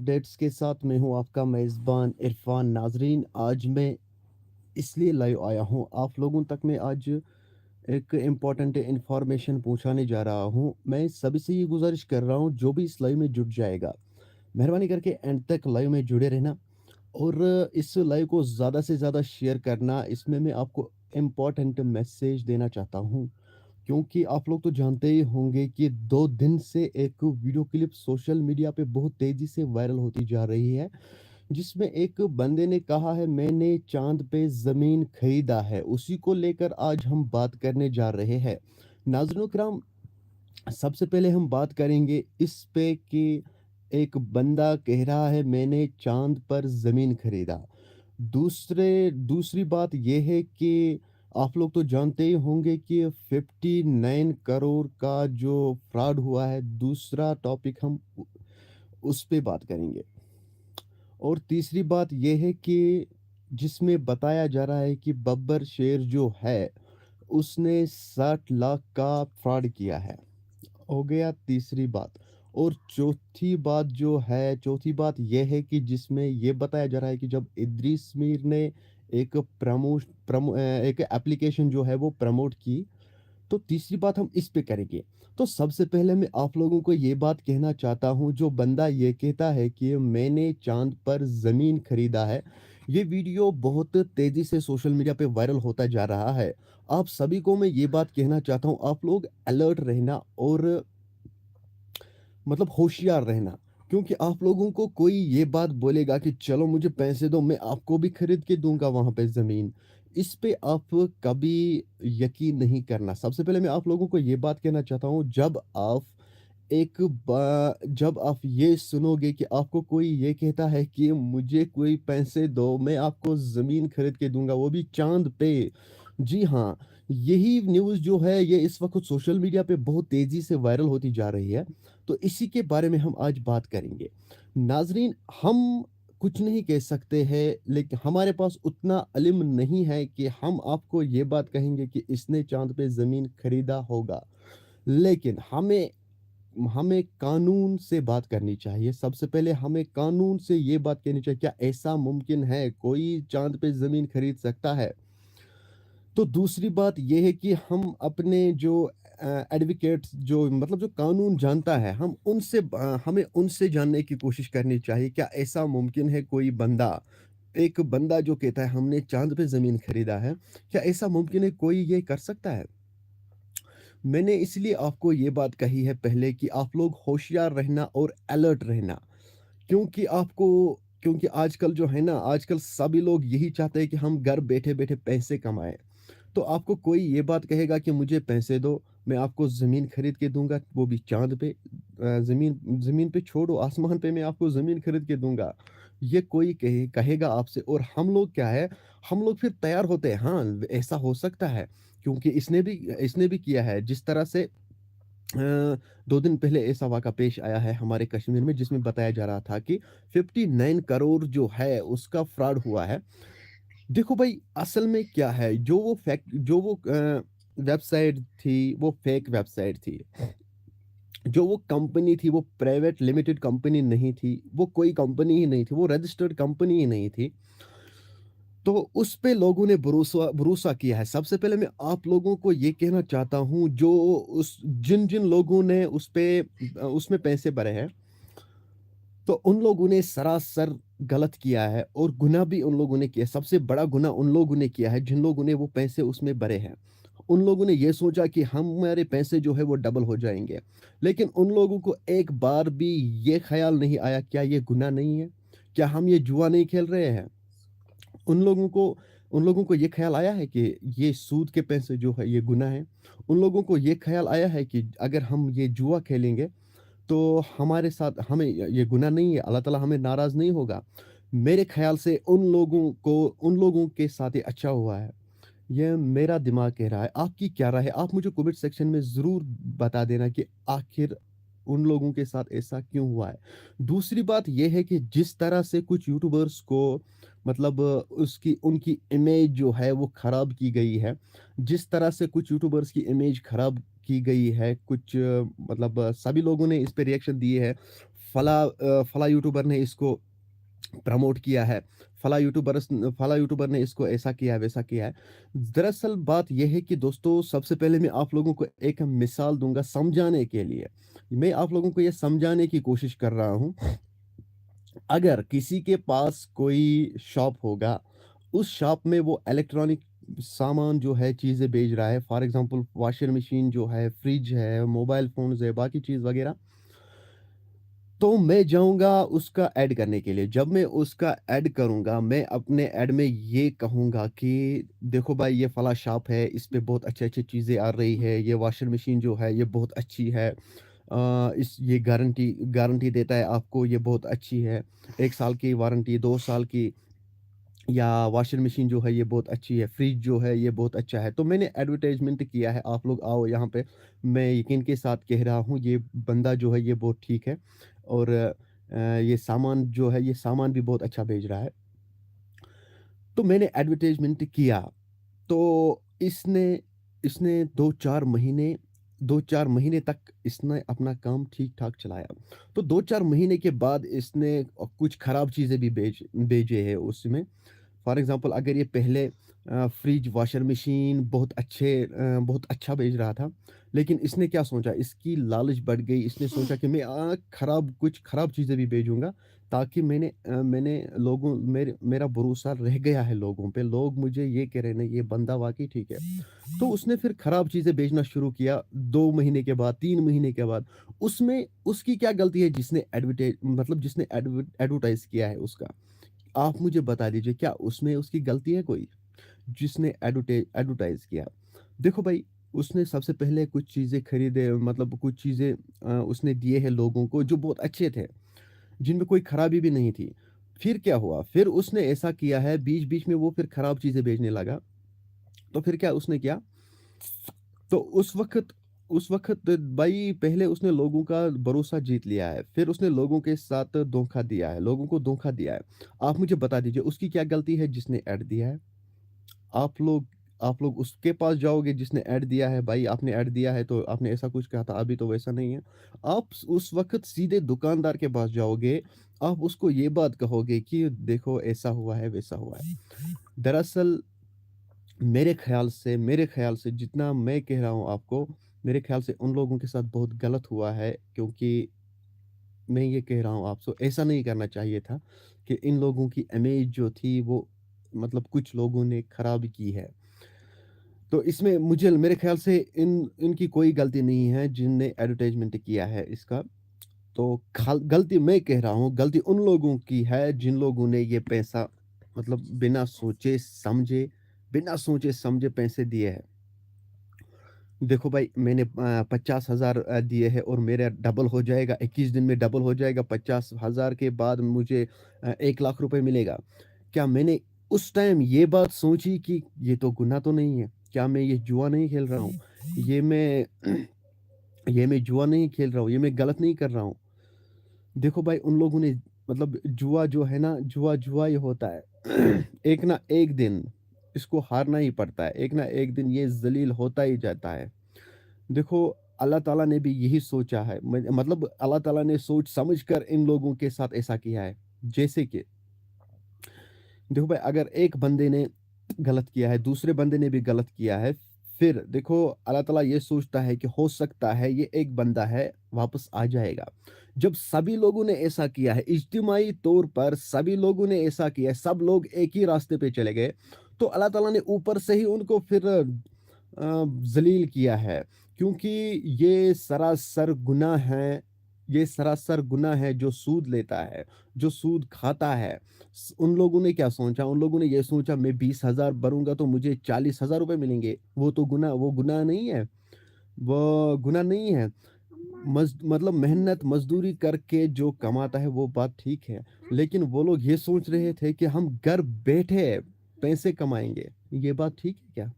Updates के साथ मैं हूँ आपका मेज़बान इरफ़ान नाज़रीन। आज मैं इसलिए लाइव आया हूँ, आप लोगों तक मैं आज एक इम्पोर्टेंट इन्फॉर्मेशन पहुँचाने जा रहा हूँ। मैं सभी से ये गुज़ारिश कर रहा हूँ, जो भी इस लाइव में जुड़ जाएगा, मेहरबानी करके एंड तक लाइव में जुड़े रहना और इस लाइव को ज़्यादा से ज़्यादा शेयर करना। इसमें मैं आपको इम्पोर्टेंट मैसेज देना चाहता हूँ। क्योंकि आप लोग तो जानते ही होंगे कि 2 दिन से एक वीडियो क्लिप सोशल मीडिया पे बहुत तेज़ी से वायरल होती जा रही है, जिसमें एक बंदे ने कहा है मैंने चाँद पे ज़मीन खरीदा है। उसी को लेकर आज हम बात करने जा रहे हैं। नाज़रीन किराम, सबसे पहले हम बात करेंगे इस पे कि एक बंदा कह रहा है मैंने चाँद पर ज़मीन खरीदा। दूसरी बात ये है कि आप लोग तो जानते ही होंगे कि 59 करोड़ का जो फ्रॉड हुआ है, दूसरा टॉपिक हम उस पे बात करेंगे। और तीसरी बात ये है कि जिसमें बताया जा रहा है कि बब्बर शेर जो है, उसने 60 लाख का फ्रॉड किया है। हो गया तीसरी बात। और चौथी बात ये है कि जिसमें ये बताया जा रहा है कि जब इद्रिस मीर ने एक एक एप्लीकेशन जो है वो प्रमोट की, तो तीसरी बात हम इस पे करेंगे। तो सबसे पहले मैं आप लोगों को ये बात कहना चाहता हूँ, जो बंदा ये कहता है कि मैंने चाँद पर ज़मीन खरीदा है, ये वीडियो बहुत तेज़ी से सोशल मीडिया पे वायरल होता जा रहा है। आप सभी को मैं ये बात कहना चाहता हूँ, आप लोग अलर्ट रहना और मतलब होशियार रहना। क्योंकि आप लोगों को कोई ये बात बोलेगा कि चलो मुझे पैसे दो, मैं आपको भी खरीद के दूँगा वहाँ पे ज़मीन। इस पे आप कभी यकीन नहीं करना। सबसे पहले मैं आप लोगों को ये बात कहना चाहता हूँ, जब आप ये सुनोगे कि आपको कोई ये कहता है कि मुझे कोई पैसे दो, मैं आपको ज़मीन खरीद के दूँगा, वो भी चाँद पे। जी हाँ, यही न्यूज़ जो है ये इस वक़्त सोशल मीडिया पे बहुत तेज़ी से वायरल होती जा रही है। तो इसी के बारे में हम आज बात करेंगे। नाज़रीन, हम कुछ नहीं कह सकते हैं, लेकिन हमारे पास उतना इल्म नहीं है कि हम आपको ये बात कहेंगे कि इसने चाँद पे ज़मीन खरीदा होगा। लेकिन हमें हमें कानून से बात करनी चाहिए। सबसे पहले हमें कानून से ये बात कहनी चाहिए, क्या ऐसा मुमकिन है कोई चाँद पे ज़मीन खरीद सकता है? तो दूसरी बात ये है कि हम अपने जो एडवोकेट्स जो मतलब जो कानून जानता है, हमें उनसे जानने की कोशिश करनी चाहिए, क्या ऐसा मुमकिन है कोई बंदा, एक बंदा जो कहता है हमने चाँद पे ज़मीन खरीदा है, क्या ऐसा मुमकिन है कोई ये कर सकता है? मैंने इसलिए आपको ये बात कही है पहले कि आप लोग होशियार रहना और अलर्ट रहना। क्योंकि क्योंकि आजकल जो है ना, आजकल सभी लोग यही चाहते हैं कि हम घर बैठे-बैठे पैसे कमाएँ। तो आपको कोई ये बात कहेगा कि मुझे पैसे दो, मैं आपको ज़मीन खरीद के दूँगा, वो भी चाँद पे। ज़मीन ज़मीन पे छोड़ो, आसमान पे मैं आपको ज़मीन खरीद के दूँगा। ये कोई कहेगा आपसे, और हम लोग क्या है, हम लोग फिर तैयार होते हैं, हाँ, ऐसा हो सकता है, क्योंकि इसने भी किया है। जिस तरह से 2 दिन पहले ऐसा वाक़ा पेश आया है हमारे कश्मीर में, जिसमें बताया जा रहा था कि 59 करोड़ जो है उसका फ्रॉड हुआ है। देखो भाई, असल में क्या है, जो वो वेबसाइट थी, वो फेक वेबसाइट थी। जो वो कंपनी थी, वो प्राइवेट लिमिटेड कंपनी नहीं थी, वो कोई कंपनी ही नहीं थी, वो रजिस्टर्ड कंपनी ही नहीं थी। तो उस पे लोगों ने भरोसा भरोसा किया है। सबसे पहले मैं आप लोगों को ये कहना चाहता हूँ, जो उस जिन-जिन लोगों ने उसमें पैसे भरे हैं, तो उन लोगों ने सरासर गलत किया है और गुनाह भी उन लोगों ने किया है। सबसे बड़ा गुनाह उन लोगों ने किया है जिन लोगों ने वो पैसे उसमें भरे हैं। उन लोगों ने ये सोचा कि हमारे पैसे जो है वो डबल हो जाएँगे। लेकिन उन लोगों को एक बार भी ये ख़्याल नहीं आया, क्या ये गुनाह नहीं है? क्या हम ये जुआ नहीं खेल रहे हैं? उन लोगों को उन लोगों को ये ख़्याल आया है कि ये सूद के पैसे जो है ये गुनाह है? उन लोगों को ये ख़्याल आया है कि अगर हम ये जुआ खेलेंगे तो हमारे साथ हमें ये गुनाह नहीं है, अल्लाह ताला हमें नाराज़ नहीं होगा। मेरे ख़्याल से उन लोगों के साथ ये अच्छा हुआ है। ये मेरा दिमाग कह रहा है। आपकी क्या राय है? आप मुझे कमेंट सेक्शन में ज़रूर बता देना कि आखिर उन लोगों के साथ ऐसा क्यों हुआ है? दूसरी बात ये है कि जिस तरह से कुछ यूट्यूबर्स को मतलब उसकी उनकी इमेज जो है वो ख़राब की गई है। जिस तरह से कुछ यूट्यूबर्स की इमेज ख़राब की गई है, सभी लोगों ने इस पे रिएक्शन दिए हैं। फला यूट्यूबर ने इसको प्रमोट किया है, फला यूट्यूबर ने इसको ऐसा किया है, वैसा किया है। दरअसल बात ये है कि दोस्तों, सबसे पहले मैं आप लोगों को एक मिसाल दूँगा समझाने के लिए। मैं आप लोगों को ये समझाने की कोशिश कर रहा हूँ। अगर किसी के पास कोई शॉप होगा, उस शॉप में वो इलेक्ट्रॉनिक सामान जो है, चीज़ें बेच रहा है, फॉर एग्ज़ाम्पल वॉशिंग मशीन जो है, फ्रिज है, मोबाइल फ़ोन्स है, बाकी चीज़ वगैरह। तो मैं जाऊँगा उसका ऐड करने के लिए। जब मैं उसका ऐड करूँगा, मैं अपने ऐड में ये कहूँगा कि देखो भाई, ये फलाँ शॉप है, इस पे बहुत अच्छी-अच्छी चीज़ें आ रही है, ये वॉशिंग मशीन जो है, ये बहुत अच्छी है। इस ये गारंटी गारंटी देता है आपको, ये बहुत अच्छी है। 1 साल की वारंटी, 2 साल की, या वॉशिंग मशीन जो है ये बहुत अच्छी है, फ्रिज जो है ये बहुत अच्छा है। तो मैंने एडवर्टाइज़मेंट किया है, आप लोग आओ यहाँ पे। मैं यकीन के साथ कह रहा हूँ, ये बंदा जो है ये बहुत ठीक है, और ये सामान जो है, ये सामान भी बहुत अच्छा भेज रहा है। तो मैंने एडवर्टाइज़मेंट किया, तो इसने इसने 2-4 महीने तक इसने अपना काम ठीक-ठाक चलाया। तो 2-4 महीने के बाद इसने कुछ खराब चीज़ें भी भेजे हैं उसमें। फॉर एग्ज़ाम्पल, अगर ये पहले फ्रिज, वॉशर मशीन बहुत अच्छा बेच रहा था, लेकिन इसने क्या सोचा, इसकी लालच बढ़ गई, इसने सोचा कि मैं कुछ खराब चीज़ें भी भेजूँगा, ताकि मैंने लोगों मेरे मेरा भरोसा रह गया है लोगों पे, लोग मुझे ये कह रहे हैं, नहीं ये बंदा वाक़ई ठीक है। तो उसने फिर खराब चीज़ें बेचना शुरू किया, 2 महीने के बाद, 3 महीने के बाद। उसमें उसकी क्या गलती है, जिसने एडवर्टाइज़ किया है उसका? आप मुझे बता दीजिए, क्या उसमें उसकी गलती है कोई? जिसने एडवर्टाइज़ किया। देखो भाई, उसने सबसे पहले कुछ चीज़ें खरीदे, मतलब कुछ चीज़ें उसने दिए हैं लोगों को जो बहुत अच्छे थे, जिनमें कोई खराबी भी नहीं थी। फिर क्या हुआ? फिर उसने ऐसा किया है, बीच-बीच में वो फिर खराब चीज़ें बेचने लगा। तो फिर क्या उसने किया? तो उस वक़्त भाई, पहले उसने लोगों का भरोसा जीत लिया है, फिर उसने लोगों के साथ धोखा दिया है, लोगों को धोखा दिया है। आप मुझे बता दीजिए, उसकी क्या गलती है जिसने ऐड दिया है? आप लोग आप लोग उसके पास जाओगे जिसने ऐड दिया है, भाई आपने ऐड दिया है तो आपने ऐसा कुछ कहा था, अभी तो वैसा नहीं है। आप उस वक़्त सीधे दुकानदार के पास जाओगे, आप उसको ये बात कहोगे कि देखो ऐसा हुआ है, वैसा हुआ है। दरअसल मेरे ख़्याल से जितना मैं कह रहा हूँ आपको, मेरे ख़्याल से उन लोगों के साथ बहुत गलत हुआ है, क्योंकि मैं ये कह रहा हूँ आपसे, ऐसा नहीं करना चाहिए था कि इन लोगों की इमेज जो थी वो, मतलब कुछ लोगों ने खराब की है। तो इसमें मुझे मेरे ख़्याल से इनकी कोई गलती नहीं है जिनने एडवर्टाइज़मेंट किया है इसका। तो खल गलती मैं कह रहा हूँ, गलती उन लोगों की है जिन लोगों ने ये पैसा, मतलब बिना सोचे-समझे पैसे दिए हैं। देखो भाई, मैंने 50,000 दिए हैं और मेरा डबल हो जाएगा, 21 दिन में डबल हो जाएगा, 50,000 के बाद मुझे 1 लाख रुपए मिलेगा। क्या मैंने उस टाइम ये बात सोची कि ये तो गुनाह तो नहीं है? क्या मैं ये जुआ नहीं खेल रहा हूँ? ये मैं ये मैं जुआ नहीं खेल रहा हूँ, ये मैं गलत नहीं कर रहा हूँ। देखो भाई, उन लोगों ने, मतलब जुआ जो है ना, जुआ ही होता है। एक ना एक दिन इसको हारना ही पड़ता है, एक ना एक दिन ये ज़लील होता ही जाता है। देखो, अल्लाह ताला ने भी यही सोचा है, मतलब अल्लाह ताला ने सोच समझ कर इन लोगों के साथ ऐसा किया है। जैसे कि देखो भाई, अगर एक बंदे ने गलत किया है, दूसरे बंदे ने भी गलत किया है, फिर देखो अल्लाह ताला ये सोचता है कि हो सकता है ये एक बंदा है, वापस आ जाएगा। जब सभी लोगों ने ऐसा किया है, इज्तिमाई तौर पर सभी लोगों ने ऐसा किया है, सब लोग एक ही रास्ते पे चले गए, तो अल्लाह ताला ने ऊपर से ही उनको फिर ज़लील किया है, क्योंकि ये सरासर गुनाह है, ये सरासर गुनाह है जो सूद लेता है, जो सूद खाता है। उन लोगों ने क्या सोचा, उन लोगों ने ये सोचा मैं 20,000 भरूँगा तो मुझे 40,000 रुपए मिलेंगे। वो गुनाह नहीं है, वो गुनाह नहीं है। मतलब मेहनत मज़दूरी करके जो कमाता है वो बात ठीक है, लेकिन वो लोग ये सोच रहे थे कि हम घर बैठे पैसे कमाएँगे। ये बात ठीक है क्या?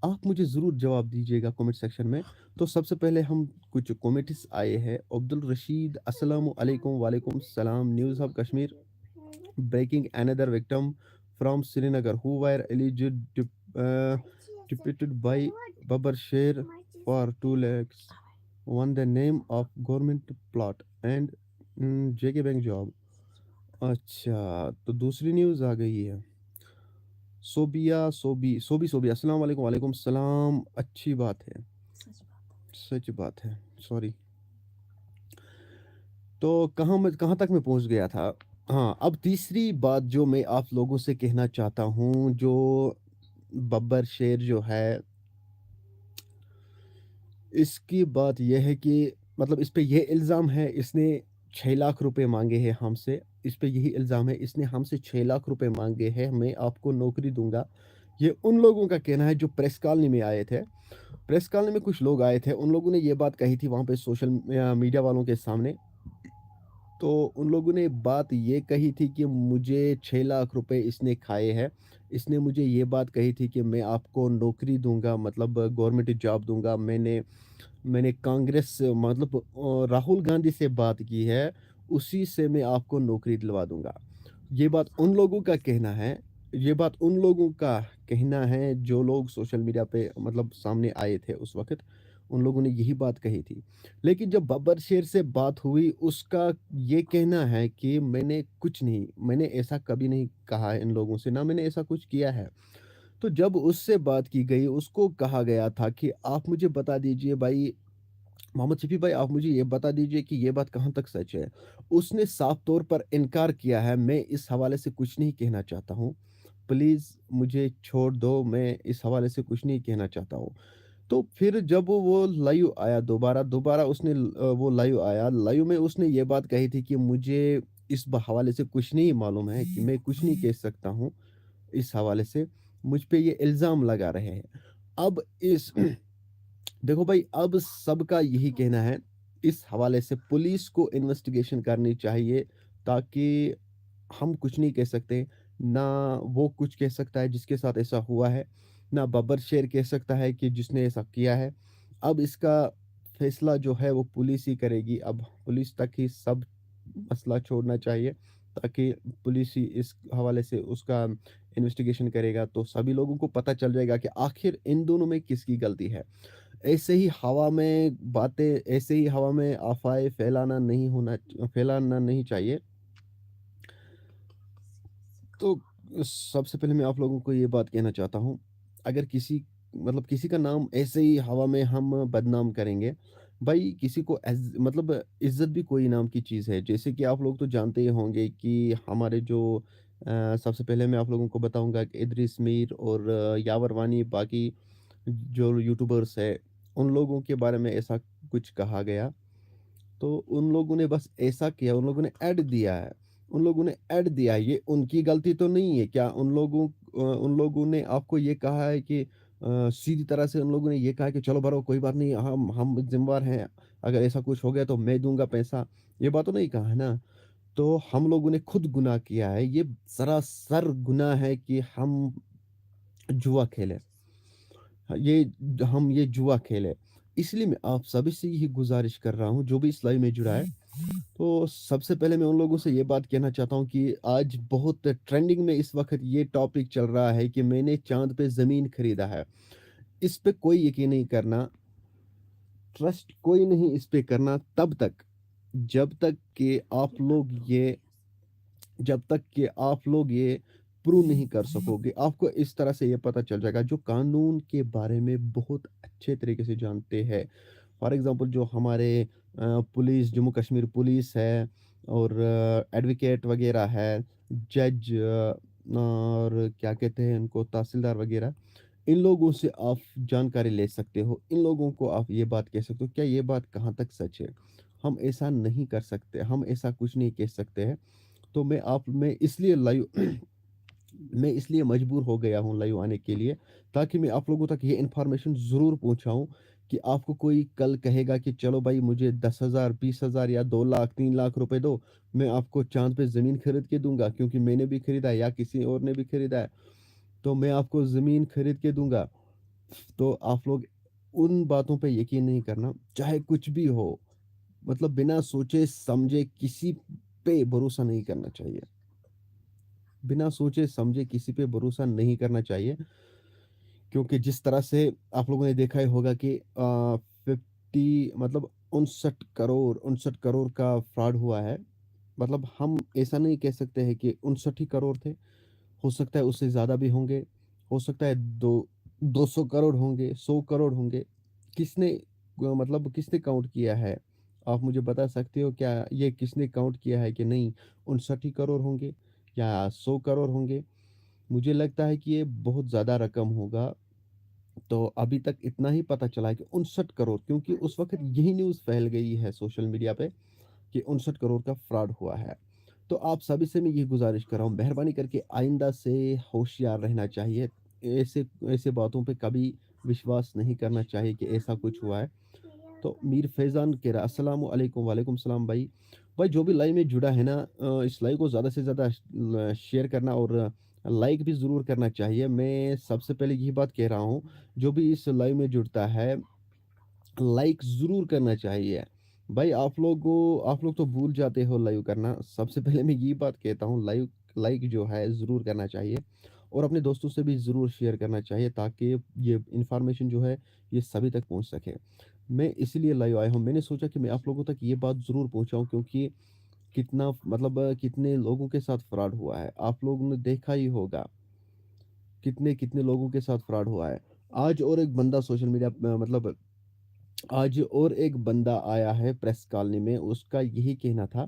आप मुझे ज़रूर जवाब दीजिएगा कमेंट सेक्शन में। तो सबसे पहले हम कुछ कमेंट्स आए हैं। अब्दुल रशीद, अस्सलामु अलैकुम, वालेकुम सलाम। News of Kashmir breaking another victim from Srinagar who were alleged depicted by Babar Sher for 2 lakhs won the name of government plot and JK bank job. अच्छा, तो दूसरी न्यूज़ आ गई है। सोबिया अस्सलाम वालेकुम, वालेकुम सलाम। अच्छी बात है, सच बात है, सॉरी। तो कहाँ तक मैं पहुँच गया था? हाँ, अब तीसरी बात जो मैं आप लोगों से कहना चाहता हूँ, जो बब्बर शेर जो है, इसकी बात ये है कि मतलब इस पे ये इल्ज़ाम है, इसने 6 लाख रुपए माँगे हैं हमसे। इस पे यही इल्ज़ाम है, इसने हमसे 6 लाख रुपए माँगे हैं, मैं आपको नौकरी दूँगा। ये उन लोगों का कहना है जो प्रेस कॉलोनी में आए थे। प्रेस कॉलोनी में कुछ लोग आए थे, उन लोगों ने ये बात कही थी वहाँ पे मीडिया वालों के सामने। तो उन लोगों ने बात ये कही थी कि मुझे 6 लाख रुपए इसने खाए हैं। इसने मुझे ये बात कही थी कि मैं आपको नौकरी दूँगा, मतलब गवर्नमेंट जॉब दूँगा। मैंने मैंने कांग्रेस मतलब राहुल गांधी से बात की है, उसी से मैं आपको नौकरी दिलवा दूँगा। ये बात उन लोगों का कहना है, ये बात उन लोगों का कहना है जो लोग सोशल मीडिया पे मतलब सामने आए थे उस वक़्त, उन लोगों ने यही बात कही थी। लेकिन जब बब्बर शेर से बात हुई, उसका ये कहना है कि मैंने ऐसा कभी नहीं कहा है इन लोगों से, ना मैंने ऐसा कुछ किया है। तो जब उससे बात की गई, उसको कहा गया था कि आप मुझे बता दीजिए भाई, मोहम्मद शफ़ी भाई, आप मुझे ये बता दीजिए कि ये बात कहाँ तक सच है। उसने साफ तौर पर इनकार किया है, मैं इस हवाले से कुछ नहीं कहना चाहता हूँ। प्लीज़ मुझे छोड़ दो, मैं इस हवाले से कुछ नहीं कहना चाहता हूँ। तो फिर जब वो लाइव आया दोबारा दोबारा उसने वो लाइव आया, लाइव में उसने ये बात कही थी कि मुझे इस हवाले से कुछ नहीं मालूम है, कि मैं कुछ नहीं कह सकता हूँ इस हवाले से, मुझ पे ये इल्ज़ाम लगा रहे हैं। अब इस देखो भाई, अब सबका यही कहना है, इस हवाले से पुलिस को इन्वेस्टिगेशन करनी चाहिए, ताकि हम कुछ नहीं कह सकते, ना वो कुछ कह सकता है जिसके साथ ऐसा हुआ है, ना बब्बर शेर कह सकता है कि जिसने ऐसा किया है। अब इसका फैसला जो है वो पुलिस ही करेगी, अब पुलिस तक ही सब मसला छोड़ना चाहिए, ताकि पुलिस ही इस हवाले से उसका इन्वेस्टिगेशन करेगा, तो सभी लोगों को पता चल जाएगा कि आखिर इन दोनों में किसकी गलती है। ऐसे ही हवा में अफ़वाहें फैलाना नहीं चाहिए। तो सबसे पहले मैं आप लोगों को ये बात कहना चाहता हूँ, अगर किसी का नाम ऐसे ही हवा में हम बदनाम करेंगे, भाई किसी को मतलब इज़्ज़त भी कोई नाम की चीज़ है। जैसे कि आप लोग तो जानते ही होंगे कि हमारे जो सबसे पहले मैं आप लोगों को बताऊँगा कि इद्रिस मीर और यावर वानी, बाकी जो यूट्यूबर्स हैं, उन लोगों के बारे में ऐसा कुछ कहा गया। तो उन लोगों ने बस ऐसा किया, उन लोगों ने ऐड दिया है। उन लोगों ने ऐड दिया है, ये उनकी गलती तो नहीं है। क्या उन लोगों ने आपको ये कहा है कि सीधी तरह से उन लोगों ने ये कहा कि चलो भरो कोई बात नहीं, हम ज़िम्मेवार हैं, अगर ऐसा कुछ हो गया तो मैं दूँगा पैसा, ये बात तो नहीं कहा है ना। तो हम लोगों ने खुद गुनाह किया है, ये सरासर गुनाह है कि हम जुआ खेलें। हम ये जुआ खेलें। इसलिए मैं आप सभी से यही गुज़ारिश कर रहा हूँ, जो भी इस लाइव में जुड़ा है। तो सबसे पहले मैं उन लोगों से ये बात कहना चाहता हूँ कि आज बहुत ट्रेंडिंग में इस वक़्त ये टॉपिक चल रहा है कि मैंने चाँद पे ज़मीन खरीदा है। इस पे कोई यकीन नहीं करना, ट्रस्ट कोई नहीं इस पे करना तब तक, जब तक कि आप लोग ये जब तक कि आप लोग ये प्रूव नहीं कर सकोगे। आपको इस तरह से ये पता चल जाएगा, जो कानून के बारे में बहुत अच्छे तरीके से जानते हैं। फॉर एग्ज़ाम्पल जो हमारे पुलिस, जम्मू कश्मीर पुलिस है, और एडवोकेट वगैरह है, जज, और क्या कहते हैं इनको, तहसीलदार वगैरह, इन लोगों से आप जानकारी ले सकते हो। इन लोगों को आप ये बात कह सकते हो, क्या ये बात कहाँ तक सच है? हम ऐसा नहीं कर सकते, हम ऐसा कुछ नहीं कह सकते हैं। तो मैं इसलिए मजबूर हो गया हूँ लाइव आने के लिए, ताकि मैं आप लोगों तक ये इन्फॉर्मेशन ज़रूर पहुँचाऊँ कि आपको कोई कल कहेगा कि चलो भाई मुझे 10,000, 20,000 या 2 लाख, 3 लाख रुपए दो, मैं आपको चाँद पे ज़मीन खरीद के दूँगा, क्योंकि मैंने भी खरीदा है या किसी और ने भी खरीदा है, तो मैं आपको ज़मीन खरीद के दूँगा। तो आप लोग उन बातों पे यकीन नहीं करना, चाहे कुछ भी हो, मतलब बिना सोचे-समझे किसी पे भरोसा नहीं करना चाहिए। बिना सोचे-समझे किसी पे भरोसा नहीं करना चाहिए, क्योंकि जिस तरह से आप लोगों ने देखा ही होगा कि 50 मतलब 59 करोड़ का फ्रॉड हुआ है। मतलब हम ऐसा नहीं कह सकते हैं कि 59 ही करोड़ थे, हो सकता है उससे ज़्यादा भी होंगे, हो सकता है 200 करोड़ होंगे, 100 करोड़ होंगे। किसने मतलब किसने काउंट किया है? आप मुझे बता सकते हो क्या ये किसने काउंट किया है कि नहीं 59 ही करोड़ होंगे या 100 करोड़ होंगे? मुझे लगता है कि ये बहुत ज़्यादा रकम होगा। तो अभी तक इतना ही पता चला है कि 59 करोड़, क्योंकि उस वक़्त यही न्यूज़ फैल गई है सोशल मीडिया पे कि 59 करोड़ का फ्रॉड हुआ है। तो आप सभी से मैं ये गुज़ारिश कर रहा हूँ, मेहरबानी करके आइंदा से होशियार रहना चाहिए। ऐसे ऐसे बातों पे कभी विश्वास नहीं करना चाहिए कि ऐसा कुछ हुआ है। तो मीर फैज़ान कह रहा है, अस्सलामु अलैकुम, वालेकुम सलाम भाई। भाई जो भी लाइव में जुड़ा है ना इस लाइव को ज़्यादा से ज़्यादा शेयर करना और लाइक भी ज़रूर करना चाहिए। मैं सबसे पहले यही बात कह रहा हूँ, जो भी इस लाइव में जुड़ता है लाइक ज़रूर करना चाहिए। भाई आप लोग तो भूल जाते हो लाइव करना। सबसे पहले मैं ये बात कहता हूँ लाइव लाइक जो है ज़रूर करना चाहिए और अपने दोस्तों से भी ज़रूर शेयर करना चाहिए ताकि ये इन्फॉर्मेशन जो है ये सभी तक पहुँच सके। मैं इसीलिए लाइव आया हूँ। मैंने सोचा कि मैं आप लोगों तक ये बात ज़रूर पहुँचाऊँ क्योंकि कितना मतलब कितने लोगों के साथ फ्रॉड हुआ है। आप लोगों ने देखा ही होगा, कितने-कितने लोगों के साथ फ्रॉड हुआ है। आज और एक बंदा सोशल मीडिया मतलब आज और एक बंदा आया है प्रेस कॉलोनी में, उसका यही कहना था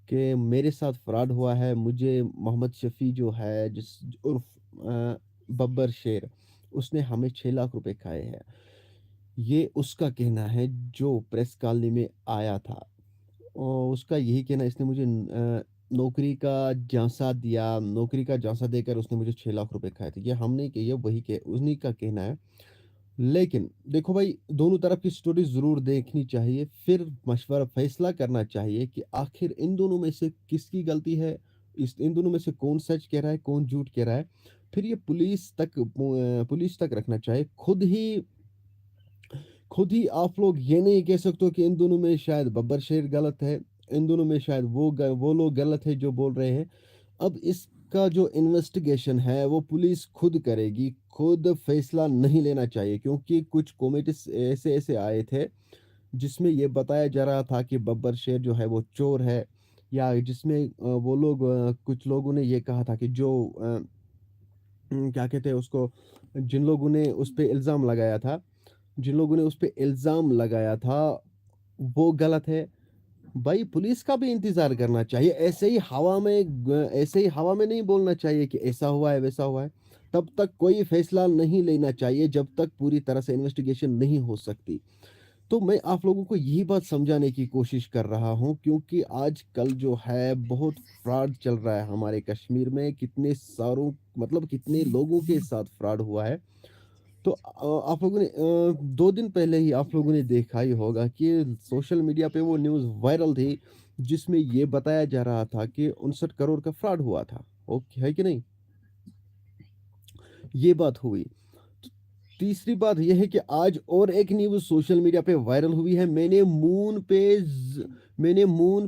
कि मेरे साथ फ्रॉड हुआ है, मुझे मोहम्मद शफ़ी जो है जिस उर्फ़ बब्बर शेर, उसने हमें 6 लाख रुपए खाए हैं। ये उसका कहना है जो प्रेस कॉलोनी में आया था। उसका यही कहना है इसने मुझे नौकरी का झांसा दिया, नौकरी का झांसा देकर उसने मुझे 6 लाख रुपए खाए थे। ये हम नहीं कही है, वही के उन्हीं का कहना है। लेकिन देखो भाई दोनों तरफ की स्टोरी ज़रूर देखनी चाहिए, फिर मशवरा फैसला करना चाहिए कि आखिर इन दोनों में से किसकी गलती है, इस इन दोनों में से कौन सच कह रहा है, कौन झूठ कह रहा है। फिर ये पुलिस तक रखना चाहिए। खुद ही आप लोग ये नहीं कह सकते हो कि इन दोनों में शायद बब्बर शेर गलत है, इन दोनों में शायद वो लोग गलत है जो बोल रहे हैं। अब इसका जो इन्वेस्टिगेशन है वो पुलिस खुद करेगी, खुद फैसला नहीं लेना चाहिए क्योंकि कुछ कमेंट्स ऐसे-ऐसे आए थे, जिसमें ये बताया जा रहा था कि बब्बर शेर जो है वो चोर है या जिसमें कुछ लोगों ने ये कहा था कि क्या कहते हैं उसको, जिन लोगों ने उस पे इल्ज़ाम लगाया था, वो गलत है। भाई पुलिस का भी इंतज़ार करना चाहिए। ऐसे ही हवा में नहीं बोलना चाहिए कि ऐसा हुआ है, वैसा हुआ है। तब तक कोई फैसला नहीं लेना चाहिए जब तक पूरी तरह से इन्वेस्टिगेशन नहीं हो सकती। तो मैं आप लोगों को यही बात समझाने की कोशिश कर रहा हूँ क्योंकि आजकल जो है बहुत फ्रॉड चल रहा है हमारे कश्मीर में। कितने लोगों के साथ फ्रॉड हुआ है। तो आप लोगों ने 2 दिन पहले ही आप लोगों ने देखा ही होगा कि सोशल मीडिया पे वो न्यूज़ वायरल थी, जिसमें ये बताया जा रहा था कि 59 करोड़ का फ्रॉड हुआ था। ओके, है कि नहीं? ये बात हुई। तो तीसरी बात ये है कि आज और एक न्यूज़ सोशल मीडिया पे वायरल हुई है। मैंने मून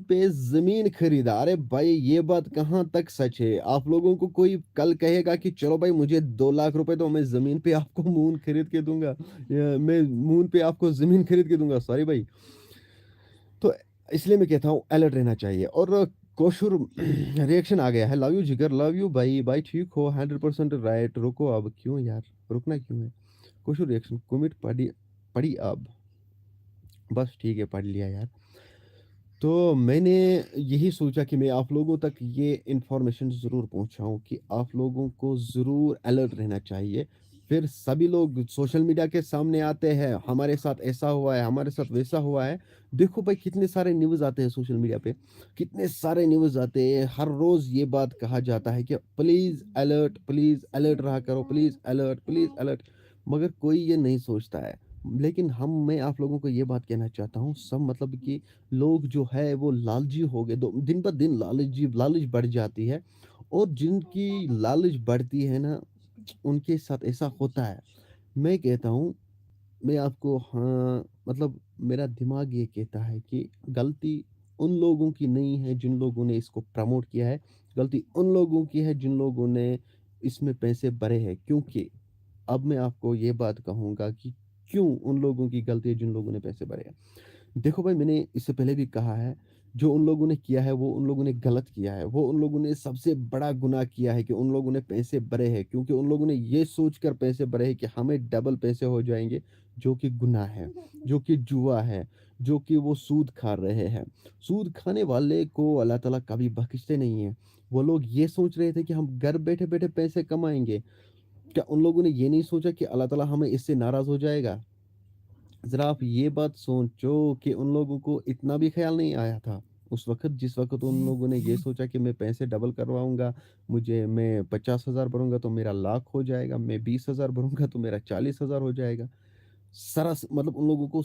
पे ज़मीन खरीदा। अरे भाई ये बात कहाँ तक सच है? आप लोगों को कोई कल कहेगा कि चलो भाई मुझे 2 लाख रुपए दो, मैं ज़मीन पे आपको मून खरीद के दूँगा या मैं मून पे आपको ज़मीन खरीद के दूँगा। सॉरी भाई। तो इसलिए मैं कहता हूँ अलर्ट रहना चाहिए और कोशुर रिएक्शन आ गया है। लव यू जिगर, लव यू भाई। भाई ठीक हो 100% राइट। रुको अब क्यों यार? रुकना क्यों है? कोशुर रिएक्शन कमिट पढ़ी पढ़ी अब। बस ठीक है, पढ़ लिया यार। तो मैंने यही सोचा कि मैं आप लोगों तक ये इन्फॉर्मेशन ज़रूर पहुँचाऊँ कि आप लोगों को ज़रूर अलर्ट रहना चाहिए। फिर सभी लोग सोशल मीडिया के सामने आते हैं, हमारे साथ ऐसा हुआ है, हमारे साथ वैसा हुआ है। देखो भाई कितने सारे न्यूज़ आते हैं सोशल मीडिया पे, कितने सारे न्यूज़ आते हैं। हर रोज़ ये बात कहा जाता है कि प्लीज़ अलर्ट रहा करो, प्लीज़ अलर्ट। मगर कोई ये नहीं सोचता है। लेकिन मैं आप लोगों को ये बात कहना चाहता हूँ, सब मतलब कि लोग जो है वो लालची हो गए, दो दिन ब दिन लालच बढ़ जाती है और जिनकी लालच बढ़ती है ना, उनके साथ ऐसा होता है। मैं कहता हूँ, मैं आपको हाँ, मतलब मेरा दिमाग ये कहता है कि गलती उन लोगों की नहीं है जिन लोगों ने इसको प्रमोट किया है, गलती उन लोगों की है जिन लोगों ने इसमें पैसे भरे हैं। क्योंकि अब मैं आपको ये बात कहूँगा कि क्यों उन लोगों की गलती है जिन लोगों ने पैसे भरे हैं। देखो भाई मैंने इससे पहले भी कहा है, जो उन लोगों ने किया है वो उन लोगों ने गलत किया है। वो उन लोगों ने सबसे बड़ा गुनाह किया है कि उन लोगों ने पैसे भरे हैं, क्योंकि उन लोगों ने ये सोचकर पैसे भरे हैं कि हमें डबल पैसे हो जाएँगे, जो कि गुनाह है, जो कि जुआ है, जो कि वो सूद खा रहे हैं। सूद खाने वाले को अल्लाह ताला कभी बख्शते नहीं हैं। वो लोग ये सोच रहे थे कि हम घर बैठे-बैठे पैसे कमाएँगे। क्या उन लोगों ने ये नहीं सोचा कि अल्लाह ताला हमें इससे नाराज़ हो जाएगा? ज़रा आप ये बात सोचो कि उन लोगों को इतना भी ख़्याल नहीं आया था। उस वक़्त जिस वक़्त उन लोगों ने ये सोचा कि मैं पैसे डबल करवाऊँगा, मैं 50,000 भरूँगा तो मेरा लाख हो जाएगा, मैं 20,000 भरूँगा तो मेरा 40,000 हो जाएगा। मतलब उन लोगों को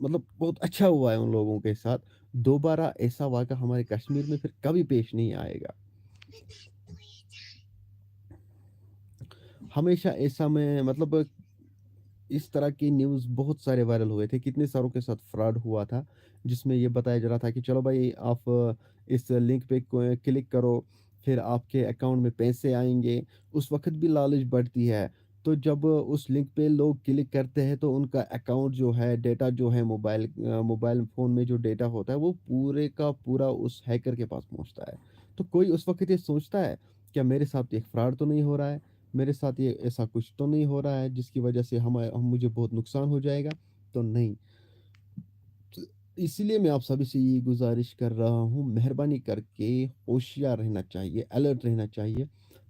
मतलब बहुत अच्छा हुआ है उन लोगों के साथ। दोबारा ऐसा वाक़या हमारे कश्मीर में फिर कभी पेश नहीं आएगा। हमेशा ऐसा मैं मतलब इस तरह की न्यूज़ बहुत सारे वायरल हुए थे, कितने सारों के साथ फ्रॉड हुआ था, जिसमें ये बताया जा रहा था कि चलो भाई आप इस लिंक पे क्लिक करो, फिर आपके अकाउंट में पैसे आएँगे, उस वक़्त भी लालच बढ़ती है। तो जब उस लिंक पे लोग क्लिक करते हैं तो उनका अकाउंट जो है, डेटा जो है मोबाइल फ़ोन में जो डेटा होता है, वो पूरे का पूरा उस हैकर के पास पहुँचता है। तो कोई उस वक़्त ये सोचता है, क्या मेरे साथ एक फ्रॉड तो नहीं हो रहा है? मेरे साथ ये ऐसा कुछ तो नहीं हो रहा है जिसकी वजह से मुझे बहुत नुकसान हो जाएगा? तो नहीं। तो इसीलिए मैं आप सभी से ये गुज़ारिश कर रहा हूँ, मेहरबानी करके होशियार रहना चाहिए, अलर्ट रहना चाहिए,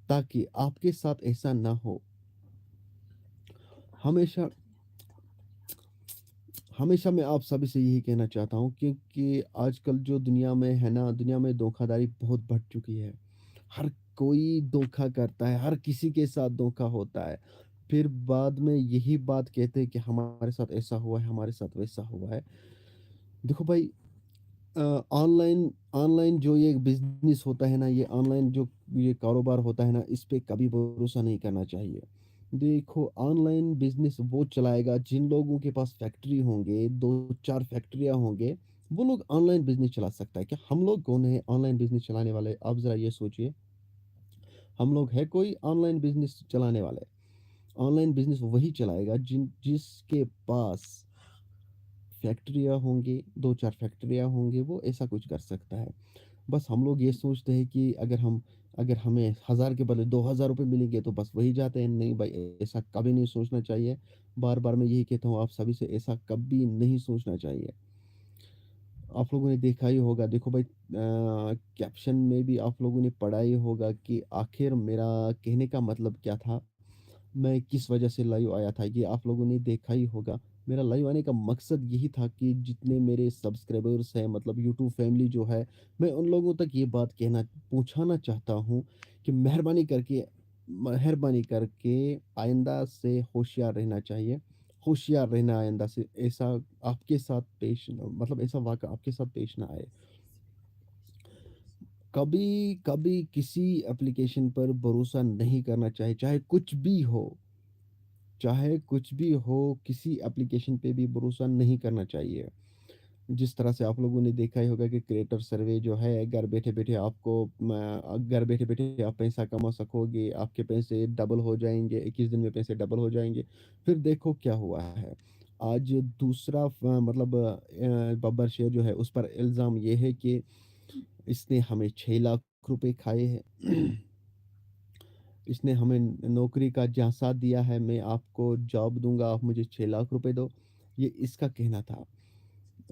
ताकि आपके साथ ऐसा ना हो। हमेशा हमेशा मैं आप सभी से यही कहना चाहता हूँ, क्योंकि आजकल जो दुनिया में है ना, दुनिया में धोखाधड़ी बहुत बढ़ चुकी है। हर कोई धोखा करता है, हर किसी के साथ धोखा होता है। फिर बाद में यही बात कहते हैं कि हमारे साथ ऐसा हुआ है, हमारे साथ वैसा हुआ है। देखो भाई, अ, ऑनलाइन ऑनलाइन जो ये बिज़नेस होता है ना, ये ऑनलाइन जो ये कारोबार होता है ना, इस पे कभी भरोसा नहीं करना चाहिए। देखो, ऑनलाइन बिज़नेस वो चलाएगा जिन लोगों के पास फैक्ट्री होंगे, 2-4 फैक्ट्रियाँ होंगे, वो लोग ऑनलाइन बिज़नेस चला सकता है। क्या हम लोग कौन है ऑनलाइन बिज़नेस चलाने वाले? आप ज़रा ये सोचिए। हम लोग है कोई ऑनलाइन बिज़नेस चलाने वाले? ऑनलाइन बिज़नेस वही चलाएगा जिसके पास फैक्ट्रियाँ होंगी, 2-4 फैक्ट्रियाँ होंगी, वो ऐसा कुछ कर सकता है। बस हम लोग ये सोचते हैं कि अगर हमें 1000 के बदले ₹2000 मिलेंगे तो बस वही जाते हैं। नहीं भाई, ऐसा कभी नहीं सोचना चाहिए। बार-बार मैं यही कहता हूँ आप सभी से, ऐसा कभी नहीं सोचना चाहिए। आप लोगों ने देखा ही होगा, देखो भाई, कैप्शन में भी आप लोगों ने पढ़ा ही होगा कि आखिर मेरा कहने का मतलब क्या था? मैं किस वजह से लाइव आया था, ये आप लोगों ने देखा ही होगा। मेरा लाइव आने का मकसद यही था कि जितने मेरे सब्सक्राइबर्स हैं, मतलब यूट्यूब फैमिली जो है, मैं उन लोगों तक ये बात पहुँचाना चाहता हूँ कि मेहरबानी करके आइंदा से होशियार रहना चाहिए। होशियार रहना आइंदा से, ऐसा आपके साथ मतलब ऐसा वाक़या आपके साथ पेश ना आए। कभी कभी किसी एप्लीकेशन पर भरोसा नहीं करना चाहिए, चाहे कुछ भी हो, किसी एप्लीकेशन पे भी भरोसा नहीं करना चाहिए। जिस तरह से आप लोगों ने देखा ही होगा कि क्रिएटर सर्वे जो है, घर बैठे-बैठे घर बैठे-बैठे आप पैसा कमा सकोगे, आपके पैसे डबल हो जाएँगे, 21 दिन में पैसे डबल हो जाएँगे। फिर देखो क्या हुआ है। आज दूसरा बब्बर शेर जो है, उस पर इल्ज़ाम ये है कि इसने हमें 6 लाख रुपए खाए हैं। इसने हमें नौकरी का झांसा दिया है, मैं आपको जॉब दूँगा, आप मुझे 6 लाख रुपए दो। ये इसका कहना था।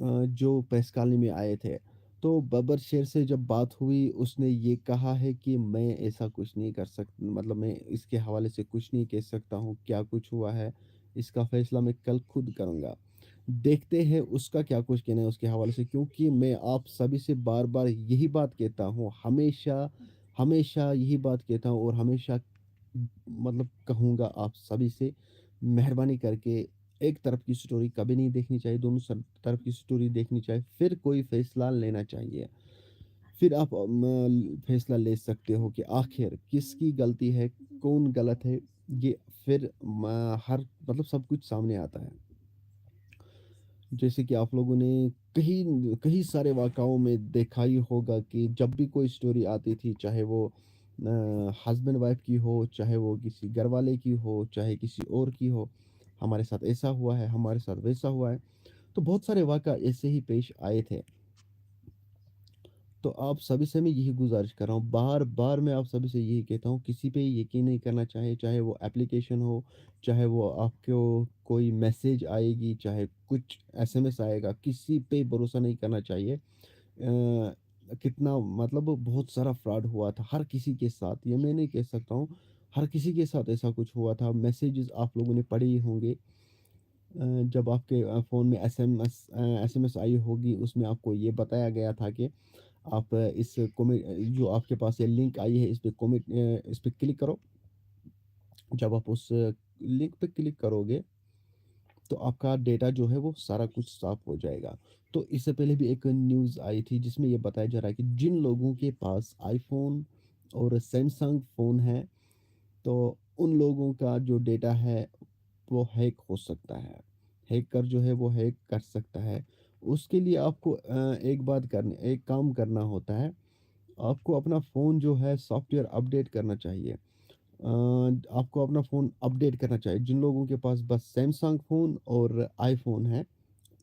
जो प्रेस कॉलोनी में आए थे। तो बब्बर शेर से जब बात हुई, उसने ये कहा है कि मैं ऐसा कुछ नहीं कर सक मतलब मैं इसके हवाले से कुछ नहीं कह सकता हूँ, क्या कुछ हुआ है, इसका फ़ैसला मैं कल खुद करूँगा। देखते हैं उसका क्या कुछ कहना है उसके हवाले से, क्योंकि मैं आप सभी से बार-बार यही बात कहता हूँ, हमेशा यही बात कहता हूँ और हमेशा कहूँगा आप सभी से, मेहरबानी करके एक तरफ की स्टोरी कभी नहीं देखनी चाहिए, दोनों तरफ की स्टोरी देखनी चाहिए, फिर कोई फैसला लेना चाहिए। फिर आप फैसला ले सकते हो कि आखिर किसकी गलती है, कौन गलत है, ये फिर हर सब कुछ सामने आता है। जैसे कि आप लोगों ने कहीं कई सारे वाक़ाओं में देखा ही होगा कि जब भी कोई स्टोरी आती थी, चाहे वो हस्बैंड वाइफ की हो, चाहे वो किसी घरवाले की हो, चाहे किसी और की हो, हमारे साथ ऐसा हुआ है, हमारे साथ वैसा हुआ है। तो बहुत सारे वाक़ा ऐसे ही पेश आए थे। तो आप सभी से मैं यही गुज़ारिश कर रहा हूँ, बार-बार मैं आप सभी से यही कहता हूँ, किसी पे यकीन नहीं करना चाहिए, चाहे वो एप्लीकेशन हो, चाहे वो आपको कोई मैसेज आएगी, चाहे कुछ एसएमएस आएगा, किसी पे भरोसा नहीं करना चाहिए। कितना मतलब बहुत सारा फ्रॉड हुआ था हर किसी के साथ, ये मैं नहीं कह सकता हूँ, हर किसी के साथ ऐसा कुछ हुआ था। मैसेजेस आप लोगों ने पढ़े ही होंगे, जब आपके फ़ोन में एसएमएस आई होगी, उसमें आपको ये बताया गया था कि आप इस जो आपके पास ये लिंक आई है, इस पे क्लिक करो। जब आप उस लिंक पे क्लिक करोगे, तो आपका डेटा जो है वो सारा कुछ साफ हो जाएगा। तो इससे पहले भी एक न्यूज़ आई थी जिसमें ये बताया जा रहा है कि जिन लोगों के पास आईफ़ोन और सैमसंग फ़ोन है, तो उन लोगों का जो डेटा है वो हैक हो सकता है। हैकर जो है वो हैक कर सकता है। उसके लिए आपको एक काम करना होता है। आपको अपना फ़ोन जो है सॉफ्टवेयर अपडेट करना चाहिए। आपको अपना फ़ोन अपडेट करना चाहिए। जिन लोगों के पास बस सैमसंग फ़ोन और आईफ़ोन है,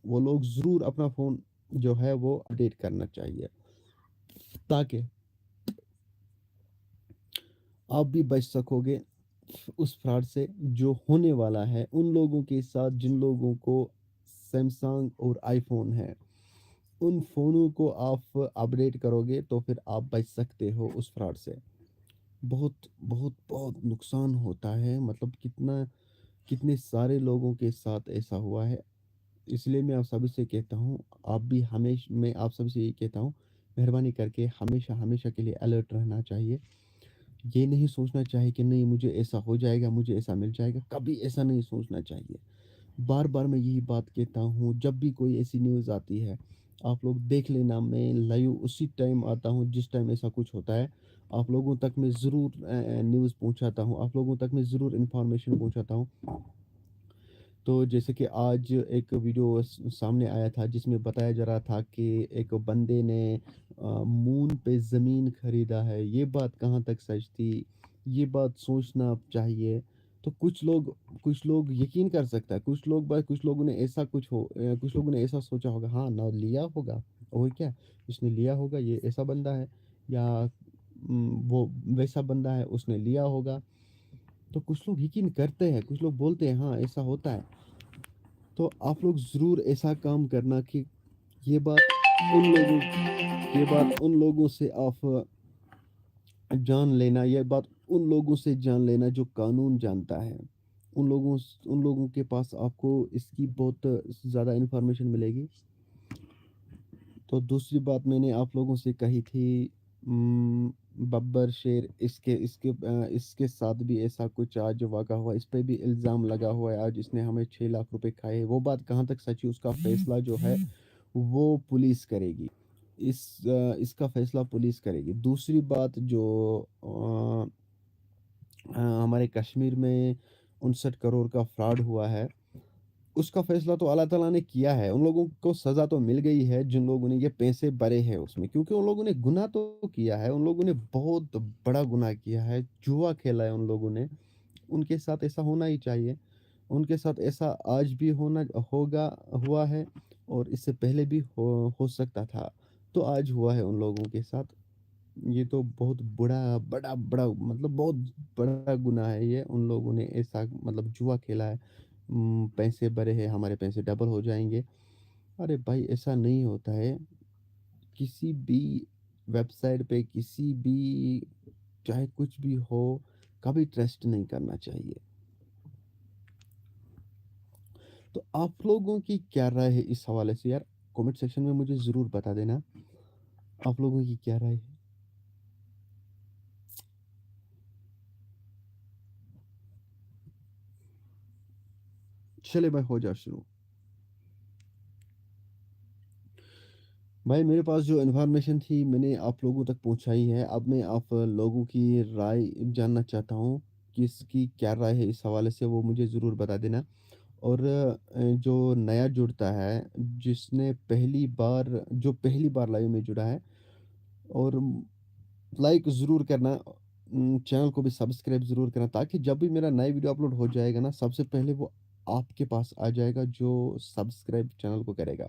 वो लोग ज़रूर अपना फ़ोन जो है वो अपडेट करना चाहिए, ताकि आप भी बच सकोगे उस फ्रॉड से जो होने वाला है उन लोगों के साथ जिन लोगों को सैमसंग और आईफ़ोन है। उन फ़ोनों को आप अपडेट करोगे तो फिर आप बच सकते हो उस फ्रॉड से। बहुत, बहुत, बहुत नुकसान होता है, मतलब कितने सारे लोगों के साथ ऐसा हुआ है। इसलिए मैं आप सभी से कहता हूँ, आप भी मैं आप सभी से यही कहता हूँ, मेहरबानी करके हमेशा के लिए अलर्ट रहना चाहिए। ये नहीं सोचना चाहिए कि नहीं मुझे ऐसा हो जाएगा, मुझे ऐसा मिल जाएगा, कभी ऐसा नहीं सोचना चाहिए। बार-बार मैं यही बात कहता हूँ, जब भी कोई ऐसी न्यूज़ आती है, आप लोग देख लेना, मैं लाइव उसी टाइम आता हूँ जिस टाइम ऐसा कुछ होता है। आप लोगों तक मैं ज़रूर न्यूज़ पहुँचाता हूँ, आप लोगों तक मैं ज़रूर इन्फॉर्मेशन पहुँचाता हूँ। तो जैसे कि आज एक वीडियो सामने आया था जिसमें बताया जा रहा था कि एक बंदे ने मून पे ज़मीन खरीदा है। ये बात कहाँ तक सच थी? ये बात सोचना चाहिए। तो कुछ लोग यकीन कर सकता है, कुछ लोगों ने कुछ लोगों ने ऐसा सोचा होगा, हाँ ना लिया होगा और क्या, इसने लिया होगा, ये ऐसा बंदा है, या वो वैसा बंदा है, उसने लिया होगा। तो कुछ लोग यकीन करते हैं, कुछ लोग बोलते हैं हाँ ऐसा होता है। तो आप लोग ज़रूर ऐसा काम करना कि ये बात ये बात उन लोगों से आप ये बात उन लोगों से जान लेना जो कानून जानता है। उन लोगों के पास आपको इसकी बहुत ज़्यादा इन्फॉर्मेशन मिलेगी। तो दूसरी बात मैंने आप लोगों से कही थी, बब्बर शेर, इसके साथ भी ऐसा कुछ आज वाक़ा हुआ, इस पे भी इल्ज़ाम लगा हुआ है, आज इसने हमें 6 लाख रुपए खाए। वो बात कहाँ तक सच है, उसका फ़ैसला जो है वो पुलिस करेगी। इसका फ़ैसला पुलिस करेगी। दूसरी बात जो हमारे कश्मीर में 59 करोड़ का फ्रॉड हुआ है, उसका फ़ैसला तो अल्लाह ताला ने किया है। उन लोगों को सज़ा तो मिल गई है जिन लोगों ने ये पैसे भरे हैं उसमें, क्योंकि उन लोगों ने गुनाह तो किया है, उन लोगों ने बहुत बड़ा गुनाह किया है, जुआ खेला है उन लोगों ने। उनके साथ ऐसा होना ही चाहिए। उनके साथ ऐसा आज भी होना होगा हुआ है, और इससे पहले भी हो सकता था। तो आज हुआ है उन लोगों के साथ। ये तो बहुत बड़ा मतलब बहुत बड़ा गुनाह है ये। उन लोगों ने ऐसा मतलब जुआ खेला है। पैसे भरे हैं, हमारे पैसे डबल हो जाएँगे। अरे भाई ऐसा नहीं होता है। किसी भी वेबसाइट पे किसी भी चाहे कुछ भी हो, कभी ट्रस्ट नहीं करना चाहिए। तो आप लोगों की क्या राय है इस हवाले से यार? कमेंट सेक्शन में मुझे ज़रूर बता देना, आप लोगों की क्या राय है? चलिए भाई हो जाओ शुरू। भाई मेरे पास जो इन्फॉर्मेशन थी मैंने आप लोगों तक पहुंचाई है। अब मैं आप लोगों की राय जानना चाहता हूँ, किसकी क्या राय है इस हवाले से, वो मुझे ज़रूर बता देना। और जो नया जुड़ता है, जो पहली बार लाइव में जुड़ा है, और लाइक ज़रूर करना, चैनल को भी सब्सक्राइब ज़रूर करना, ताकि जब भी मेरा नया वीडियो अपलोड हो जाएगा ना, सबसे पहले वो आपके पास आ जाएगा जो सब्सक्राइब चैनल को करेगा।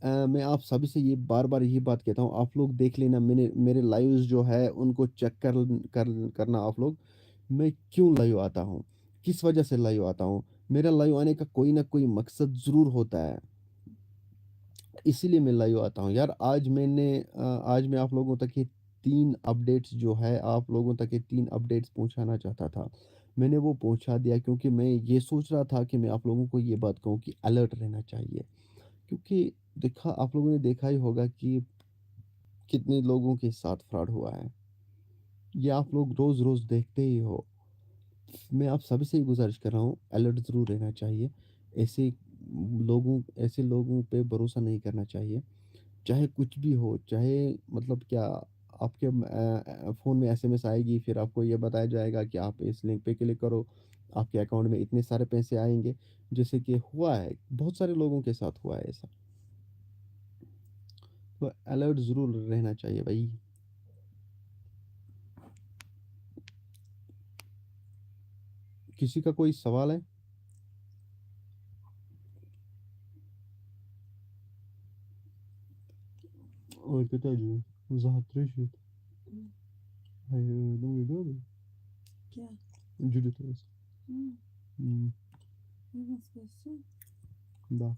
मैं आप सभी से ये बार-बार यही बात कहता हूँ, आप लोग देख लेना मेरे लाइव्स जो है उनको चेक करना आप लोग। मैं क्यों लाइव आता हूँ? किस वजह से लाइव आता हूँ? मेरा लाइव आने का कोई न कोई मकसद ज़रूर होता है। इसीलिए मैं लाइव आता हूँ। यार आज मैं आप लोगों तक ये 3 अपडेट्स जो है आप लोगों तक ये 3 अपडेट्स पहुँचाना चाहता था। मैंने वो पहुँचा दिया क्योंकि मैं ये सोच रहा था कि मैं आप लोगों को ये बात कहूँ कि अलर्ट रहना चाहिए। क्योंकि देखा आप लोगों ने देखा ही होगा कि कितने लोगों के साथ फ्रॉड हुआ है। ये आप लोग रोज़-रोज़ देखते ही हो। मैं आप सभी से ही गुज़ारिश कर रहा हूँ, अलर्ट ज़रूर रहना चाहिए। ऐसे ऐसे लोगों पे भरोसा नहीं करना चाहिए। चाहे कुछ भी हो, चाहे मतलब क्या आपके फ़ोन में एसएमएस आएगी, फिर आपको ये बताया जाएगा कि आप इस लिंक पे क्लिक करो, आपके अकाउंट में इतने सारे पैसे आएँगे। जैसे कि हुआ है, बहुत सारे लोगों के साथ हुआ है ऐसा। तो अलर्ट ज़रूर रहना चाहिए भई। किसी का कोई सवाल है? Arkadaşlar Zahrışık hayırlı uyuyor. क्या? Cülütüz. हम्म, Hmm, ये बस कैसे? da.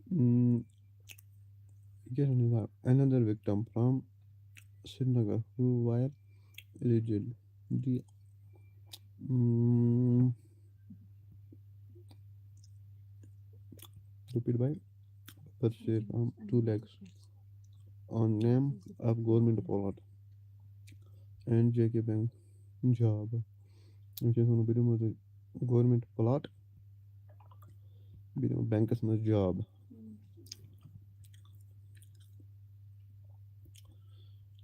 Hmm, Get another victim from Srinagar who were allegedly mm, repeat by purchased 2 lakhs on name of government plot and JK Bank job. which is on government plot, bankers must job.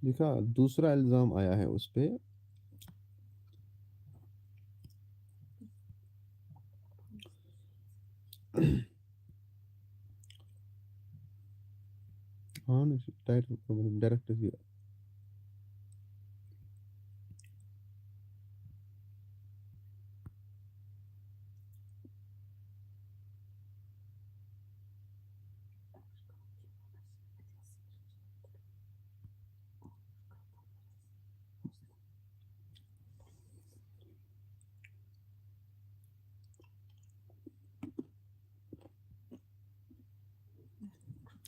देखा दूसरा इल्ज़ाम आया है उस पे हाँ title direct दिया।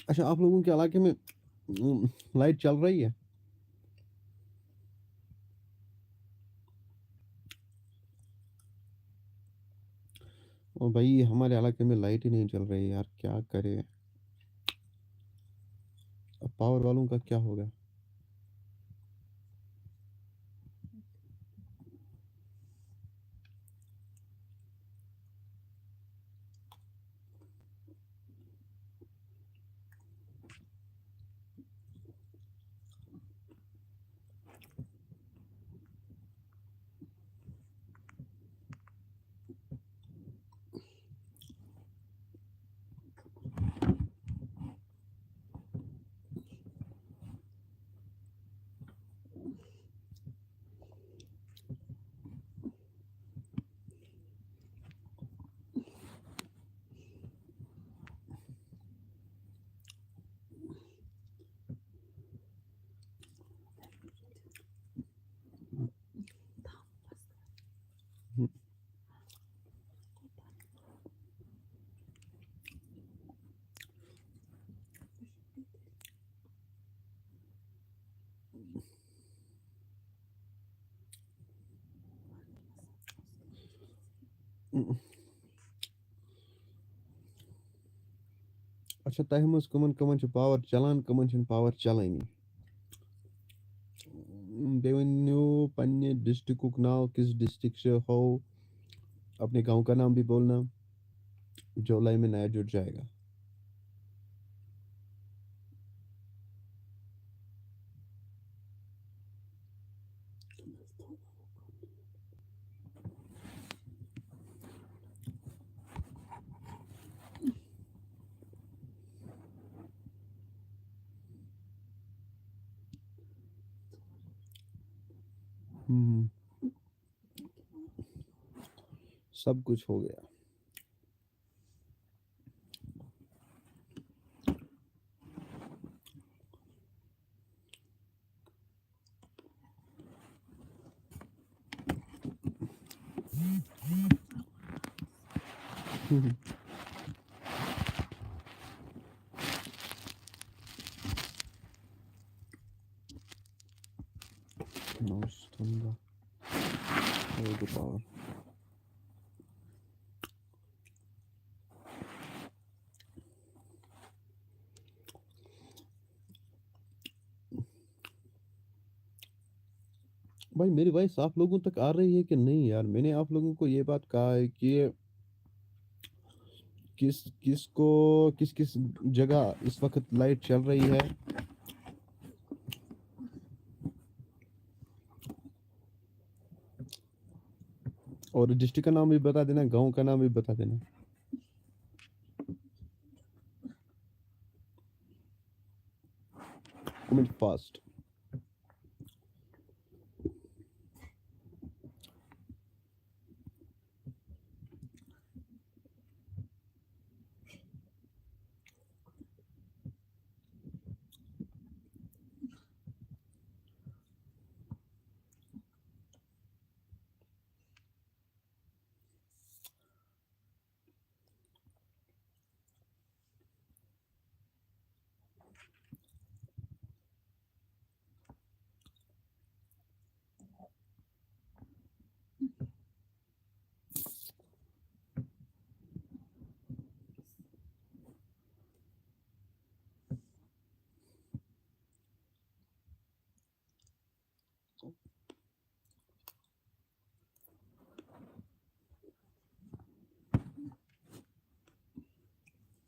अच्छा आप लोगों के इलाके में लाइट चल रही है? और भाई हमारे इलाके में लाइट ही नहीं चल रही है यार, क्या करें? अब पावर वालों का क्या होगा? अच्छा तहमस कमन पावर चलान कमन पावर चलानी बेवन्यू पन्ने डिस्ट्रिक्ट नाव किस डिस्ट्रिक्ट से हो अपने गांव का नाम भी बोलना जो लाइन में नया जुड़ जाएगा। हम्म, सब कुछ हो गया। Mouse thunder. Hold the power. भाई मेरी वॉइस आप लोगों तक आ रही है कि नहीं यार? मैंने आप लोगों को ये बात कहा है कि किस जगह इस वक्त लाइट चल रही है। और डिस्ट्रिक्ट का नाम भी बता देना, गांव का नाम भी बता देना। Comment fast.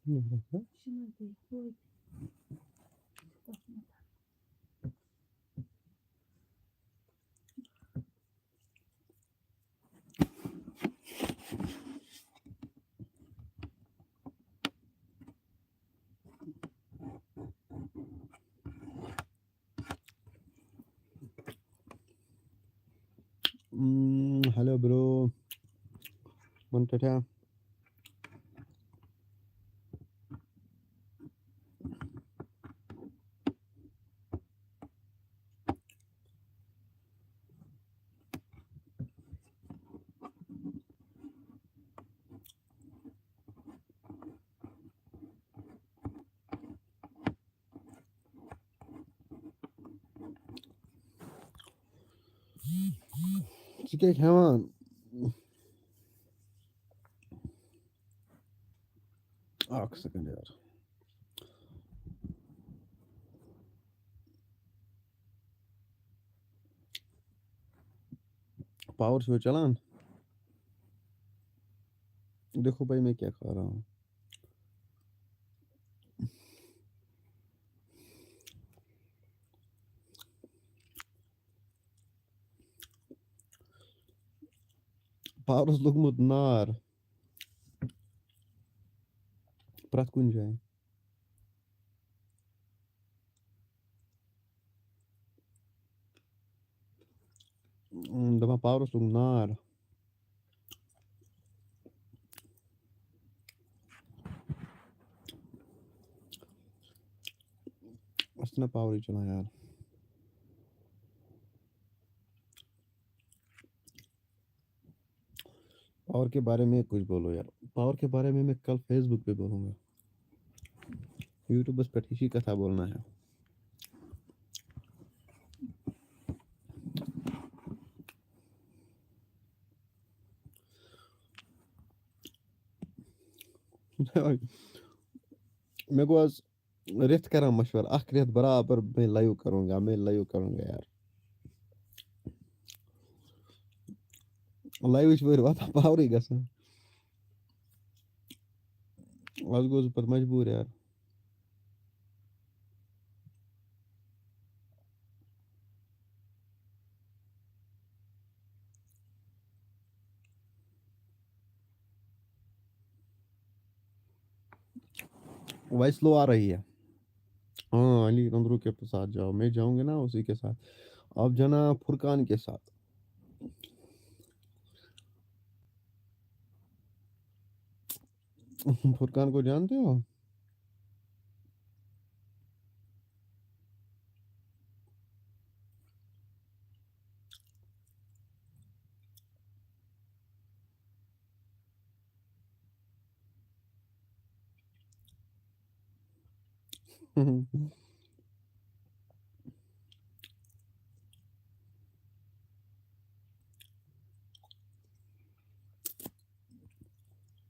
Şuna bir koy. Bakma. Hello bro मन टाटा। Çiçek hemen. एक सेकंड यार। पावर स्विच चलान। देखो भाई मैं क्या खा रहा हूँ। पावर लोगमुत नार प्रत कुन जाए। दमा पावर लोग नार असना पावर ही चला यार। पावर के बारे में कुछ बोलो यार। पावर के बारे में मैं कल फेसबुक पे बोलूंगा। यूट्यूब बस पर इसी कथा बोलना है। मेरे को आज रेत करा मशवरा आख रेत बराबर मैं लाइव करूंगा यार। लाइव इस बार बात पावर ही गसन आज गोज पर मजबूर यार। वॉइस लो आ रही है। हाँ अली रंध्रू के साथ जाओ, मैं जाऊंगा ना उसी के साथ। आप जाना फुरकान के साथ। फुरकान को जानते हो?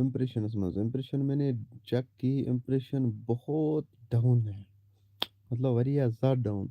इम्प्रेशंस मंज इम्प्रेशन मैंने चेक की इम्प्रेशन बहुत डाउन है मतलब वारियां ज्यादा डाउन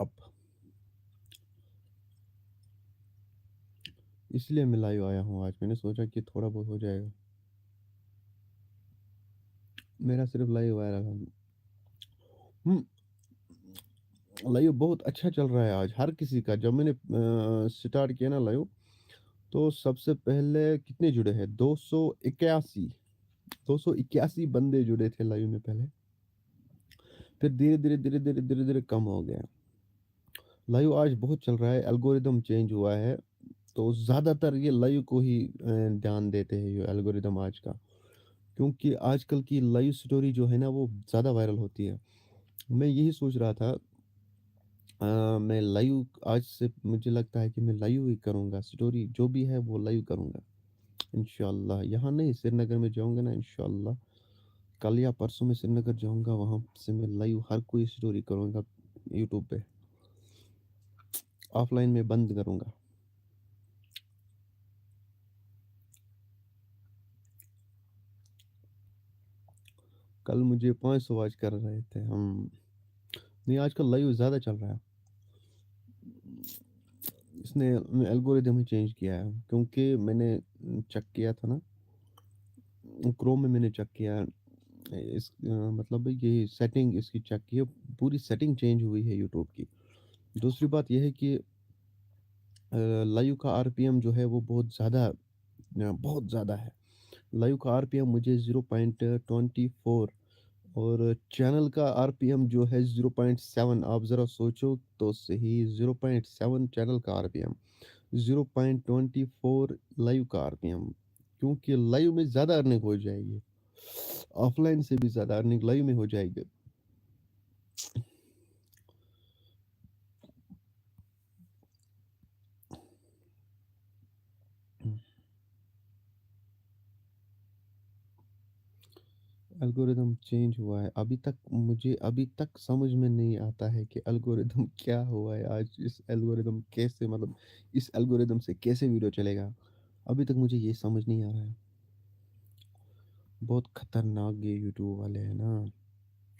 अप इसलिए मैं लाइव आया हूँ आज मैंने सोचा कि थोड़ा बहुत हो जाएगा मेरा सिर्फ लाइव आया रहा लाइव बहुत अच्छा चल रहा है आज हर किसी का जब मैंने स्टार्ट किया ना लाइव तो सबसे पहले कितने जुड़े हैं 281 बंदे जुड़े थे लाइव में पहले फिर धीरे धीरे कम हो गया लाइव आज बहुत चल रहा है एल्गोरिदम चेंज हुआ है तो ज़्यादातर ये लाइव को ही ध्यान देते हैं ये एल्गोरिदम आज का क्योंकि आजकल की लाइव स्टोरी जो है ना वो ज़्यादा वायरल होती है मैं यही सोच रहा था मैं लाइव आज से मुझे लगता है कि मैं लाइव ही करूँगा स्टोरी जो भी है वो लाइव करूँगा इंशाल्लाह यहाँ नहीं श्रीनगर में जाऊँगा ना इंशाल्लाह कल या परसों में श्रीनगर जाऊँगा वहाँ से मैं लाइव हर कोई स्टोरी करूँगा यूट्यूब पे ऑफलाइन में बंद करूँगा कल मुझे 500 वॉच कर रहे थे हम नहीं आजकल लाइव ज़्यादा चल रहा है इसने एल्गोरिदम ही चेंज किया है क्योंकि मैंने चेक किया था ना क्रोम में मैंने चेक किया मतलब ये सेटिंग इसकी चेक की है पूरी सेटिंग चेंज हुई है यूट्यूब की दूसरी बात यह है कि लाइव का आरपीएम जो है वो बहुत ज़्यादा है लाइव का आरपीएम मुझे 0.24 और चैनल का आरपीएम जो है 0.7 आप ज़रा सोचो तो सही 0.7 चैनल का आरपीएम 0.24 लाइव का आरपीएम क्योंकि लाइव में ज़्यादा अर्निंग हो जाएगी ऑफलाइन से भी ज़्यादा अर्निंग लाइव में हो जाएगी एल्गोरिदम चेंज हुआ है अभी तक समझ में नहीं आता है कि एल्गोरिदम क्या हुआ है आज इस एल्गोरिदम कैसे मतलब इस एल्गोरिदम से कैसे वीडियो चलेगा अभी तक मुझे ये समझ नहीं आ रहा है बहुत खतरनाक ये यूट्यूब वाले हैं ना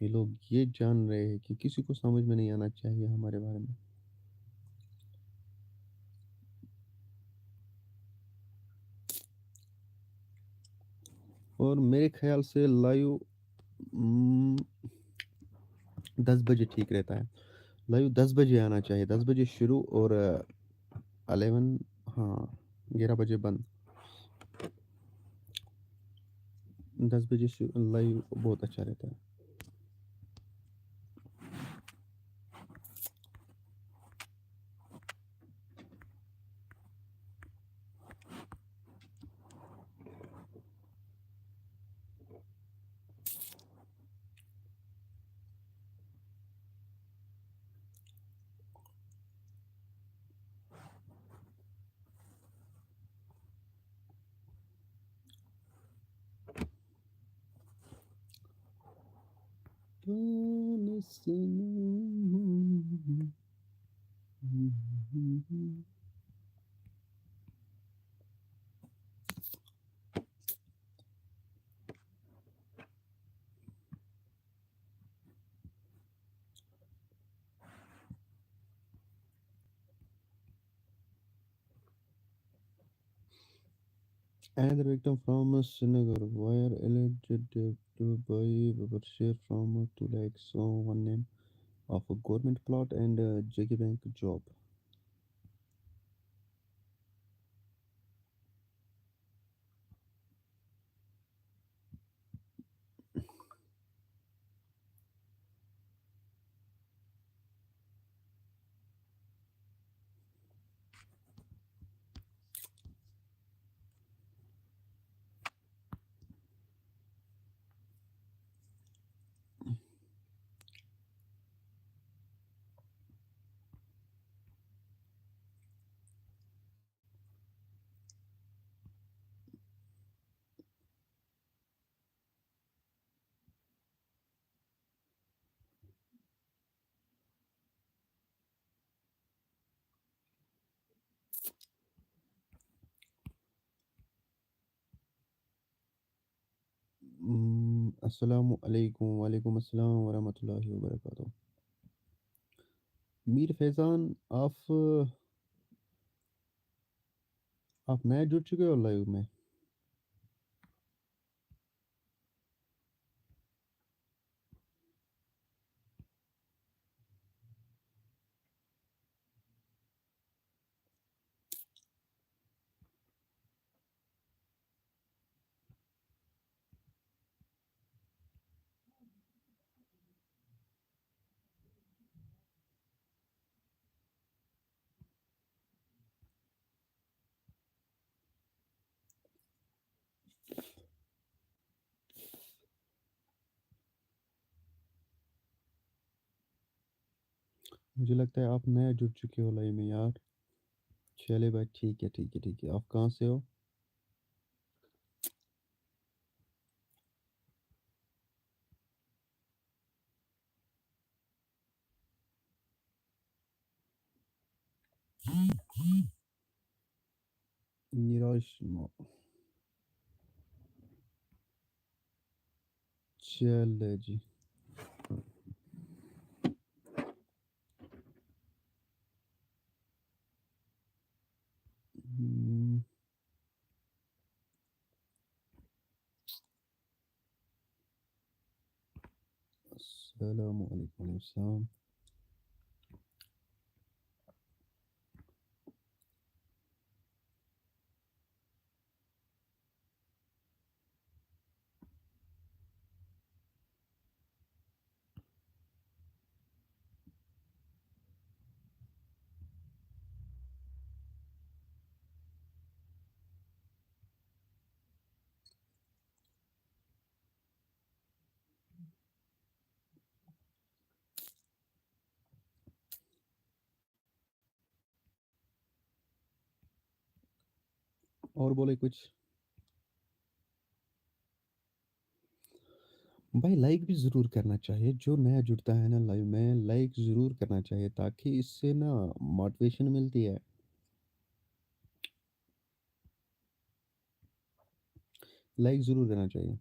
ये लोग ये जान रहे हैं कि किसी को समझ में नहीं आना चाहिए हमारे बारे में और मेरे ख्याल से लाइव 10 बजे ठीक रहता है लाइव 10 बजे आना चाहिए 10 बजे शुरू और 11 हाँ 11 बजे बंद 10 बजे लाइव बहुत अच्छा रहता है Another victim from Srinagar, where alleged to buy share from 2 lakhs on one name of a government plot and a JK Bank job. अस्सलामु अलैकुम वालेकुम अस्सलाम वरहमतुल्लाहि वबरकातुहू। मीर फैज़ान, आप नए जुड़ चुके हो लाइव में? मुझे लगता है आप नए जुड़ चुके हो लाइव में यार। चले भाई, ठीक है ठीक है ठीक है। आप कहाँ से हो? निराश चले जी। हम्म, अस्सलामु अलैकुम वालेकुम अस्सलाम। और बोले कुछ? भाई लाइक भी ज़रूर करना चाहिए। जो नया जुड़ता है ना लाइव में, लाइक ज़रूर करना चाहिए ताकि इससे ना मोटिवेशन मिलती है। लाइक ज़रूर करना चाहिए।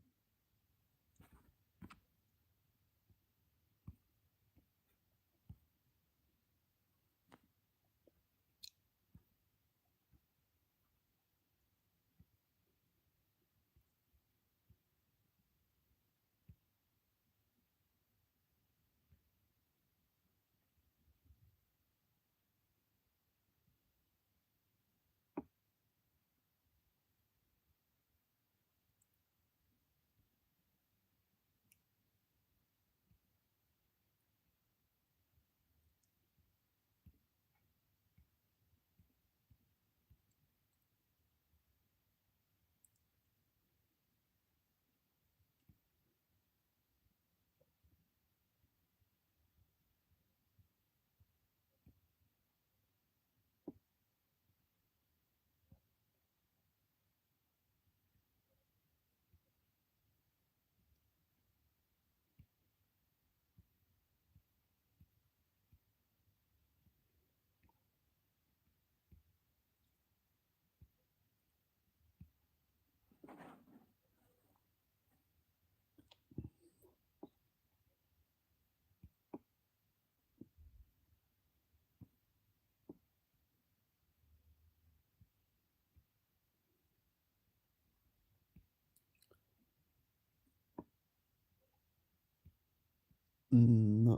ना,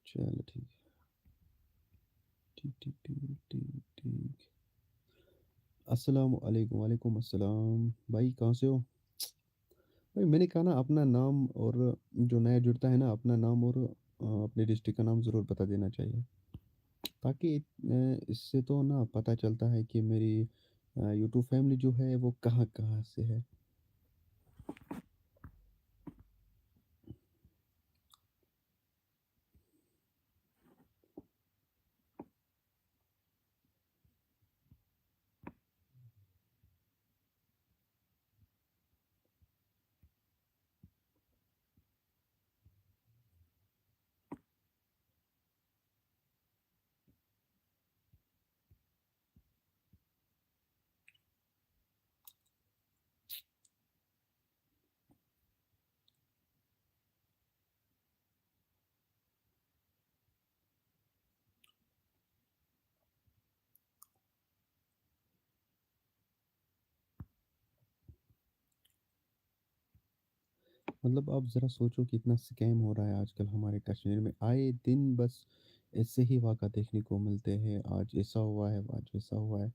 चलो ठीक है। ठीक ठीक ठीक ठीक ठीक। अस्सलामु अलैकुम वालेकुम अस्सलाम। भाई कहाँ से हो? भाई मैंने कहा ना, अपना नाम और जो नया जुड़ता है ना, अपना नाम और अपने डिस्ट्रिक्ट का नाम ज़रूर बता देना चाहिए ताकि इससे तो ना पता चलता है कि मेरी यूट्यूब फैमिली जो है वो कहाँ कहाँ से है। मतलब आप ज़रा सोचो कितना स्कैम हो रहा है आजकल हमारे कश्मीर में। आए दिन बस ऐसे ही वाक़ा देखने को मिलते हैं। आज ऐसा हुआ है, आज वैसा हुआ है।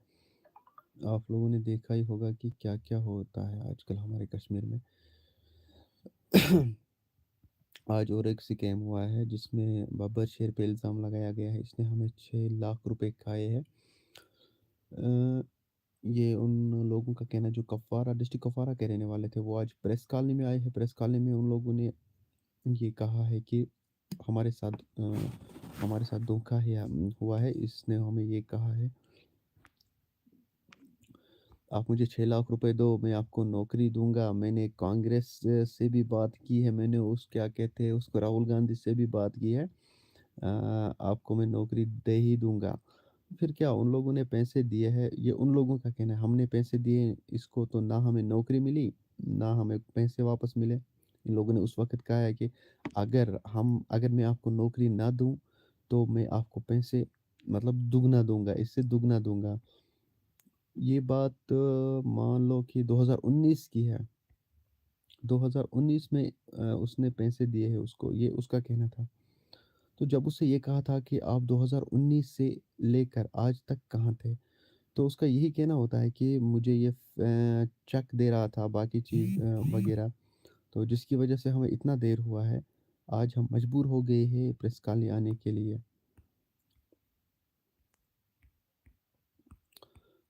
आप लोगों ने देखा ही होगा कि क्या-क्या होता है आजकल हमारे कश्मीर में। आज और एक स्कैम हुआ है जिसमें बब्बर शेर पे इल्ज़ाम लगाया गया है। इसने हमें 6 लाख रुपए खाए हैं। अ, ये उन लोगों का कहना जो कफ़वारा डिस्ट्रिक्ट कफ़वारा के रहने वाले थे, वो आज प्रेस कॉलोनी में आए हैं। प्रेस कॉलोनी में उन लोगों ने ये कहा है कि हमारे साथ हमारे साथ धोखा है हुआ है। इसने हमें ये कहा है, आप मुझे 6 लाख रुपए दो, मैं आपको नौकरी दूँगा। मैंने कांग्रेस से भी बात की है, मैंने उस क्या कहते हैं उसको राहुल गांधी से भी बात की है। आपको मैं नौकरी दे ही दूँगा। फिर क्या उन लोगों ने पैसे दिए हैं, ये उन लोगों का कहना है, हमने पैसे दिए इसको तो ना हमें नौकरी मिली, ना हमें पैसे वापस मिले। इन लोगों ने उस वक़्त कहा है कि अगर मैं आपको नौकरी ना दूँ, तो मैं आपको पैसे मतलब दुगना दूँगा, इससे दुगना दूँगा। ये बात मान लो कि 2019 की है। 2019 में उसने पैसे दिए हैं उसको, ये उसका कहना था। तो जब उससे ये कहा था कि आप 2019 से लेकर आज तक कहाँ थे? तो उसका यही कहना होता है कि मुझे ये चेक दे रहा था बाकी चीज़ वग़ैरह, तो जिसकी वज़ह से हमें इतना देर हुआ है। आज हम मजबूर हो गए हैं प्रेस कॉलोनी आने के लिए।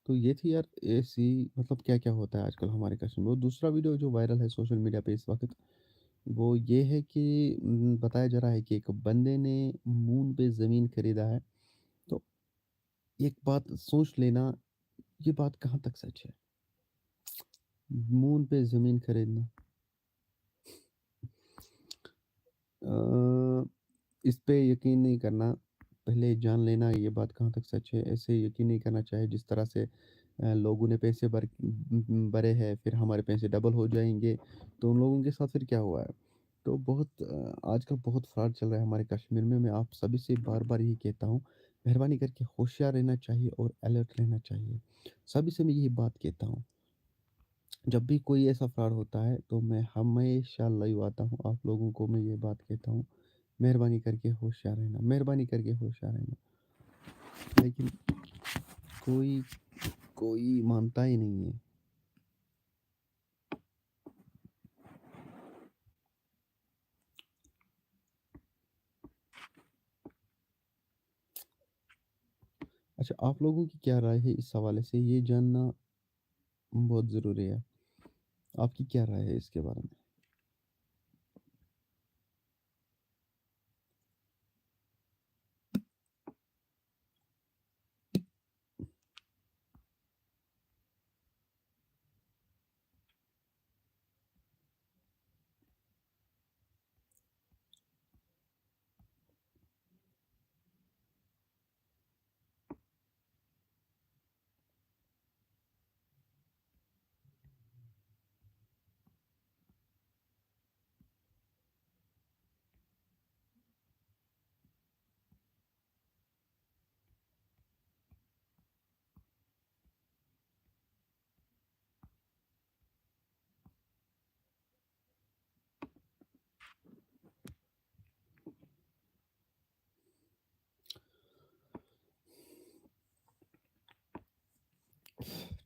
तो ये थी यार ऐसी मतलब क्या-क्या होता है आजकल हमारे कश्मीर में। और दूसरा वीडियो जो वायरल है सोशल मीडिया पे इस वक़्त, वो ये है कि बताया जा रहा है कि एक बंदे ने मून पे ज़मीन खरीदा है। तो एक बात सोच लेना, ये बात कहाँ तक सच है? मून पे ज़मीन खरीदना। अ, इस पे यकीन नहीं करना, पहले जान लेना ये बात कहाँ तक सच है। ऐसे यकीन नहीं करना चाहिए जिस तरह से लोगों ने पैसे भरे हैं, फिर हमारे पैसे डबल हो जाएँगे, तो उन लोगों के साथ फिर क्या हुआ है? तो बहुत आजकल बहुत फ्रॉड चल रहा है हमारे कश्मीर में। मैं आप सभी से बार-बार यही कहता हूँ, मेहरबानी करके होशियार रहना चाहिए और अलर्ट रहना चाहिए। सभी से मैं यही बात कहता हूँ। जब भी कोई ऐसा फ्रॉड होता है, तो मैं हमेशा लाइव आता हूँ, आप लोगों को मैं ये बात कहता हूँ, मेहरबानी करके होशियार रहना, मेहरबानी करके होशियार रहना। लेकिन कोई कोई मानता ही नहीं है। अच्छा, आप लोगों की क्या राय है इस हवाले से? ये जानना बहुत ज़रूरी है। आपकी क्या राय है इसके बारे में?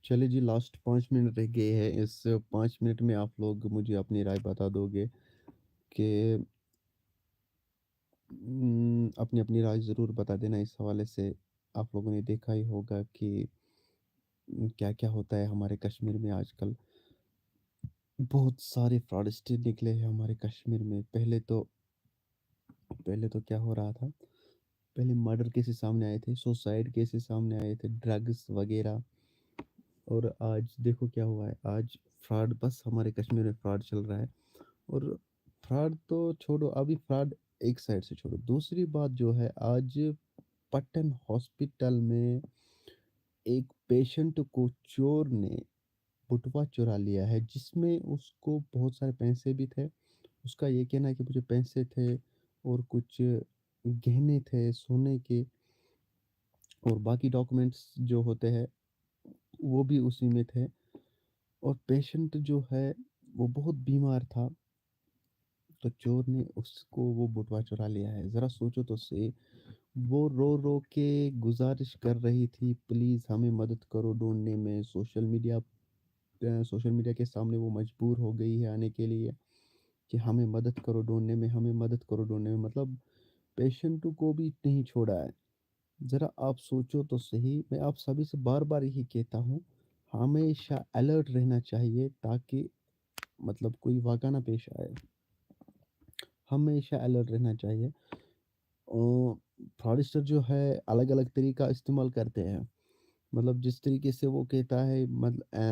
चलिए जी, लास्ट 5 मिनट रह गए हैं। इस 5 मिनट में आप लोग मुझे अपनी राय बता दोगे कि अपनी-अपनी राय ज़रूर बता देना इस हवाले से। आप लोगों ने देखा ही होगा कि क्या-क्या होता है हमारे कश्मीर में आजकल। बहुत सारे फ्रॉडस्टर निकले हैं हमारे कश्मीर में। पहले तो क्या हो रहा था, पहले मर्डर केसेस सामने आए थे, सुसाइड केसेस सामने आए थे, ड्रग्स वगैरह। और आज देखो क्या हुआ है, आज फ्रॉड बस हमारे कश्मीर में फ्रॉड चल रहा है। और फ्रॉड तो छोड़ो, अभी फ्रॉड एक साइड से छोड़ो, दूसरी बात जो है आज पटन हॉस्पिटल में एक पेशेंट को चोर ने बटुआ चुरा लिया है, जिसमें उसको बहुत सारे पैसे भी थे। उसका ये कहना है कि मुझे पैसे थे और कुछ गहने थे सोने के, और बाकी डॉक्यूमेंट्स जो होते हैं वो भी उसी में थे। और पेशेंट जो है वो बहुत बीमार था। तो चोर ने उसको वो बटुआ चुरा लिया है। ज़रा सोचो तो सही, वो रो-रो के गुज़ारिश कर रही थी, प्लीज़ हमें मदद करो ढूँढने में। सोशल मीडिया के सामने वो मजबूर हो गई है आने के लिए कि हमें मदद करो ढूँढने में, हमें मदद करो ढूँढने में। मतलब पेशेंटों को भी नहीं छोड़ा है। ज़रा आप सोचो तो सही, मैं आप सभी से बार-बार यही कहता हूँ, हमेशा अलर्ट रहना चाहिए ताकि मतलब कोई वाक़या ना पेश आए। हमेशा अलर्ट रहना चाहिए। फ्रॉडस्टर जो है अलग-अलग तरीका इस्तेमाल करते हैं। मतलब जिस तरीके से वो कहता है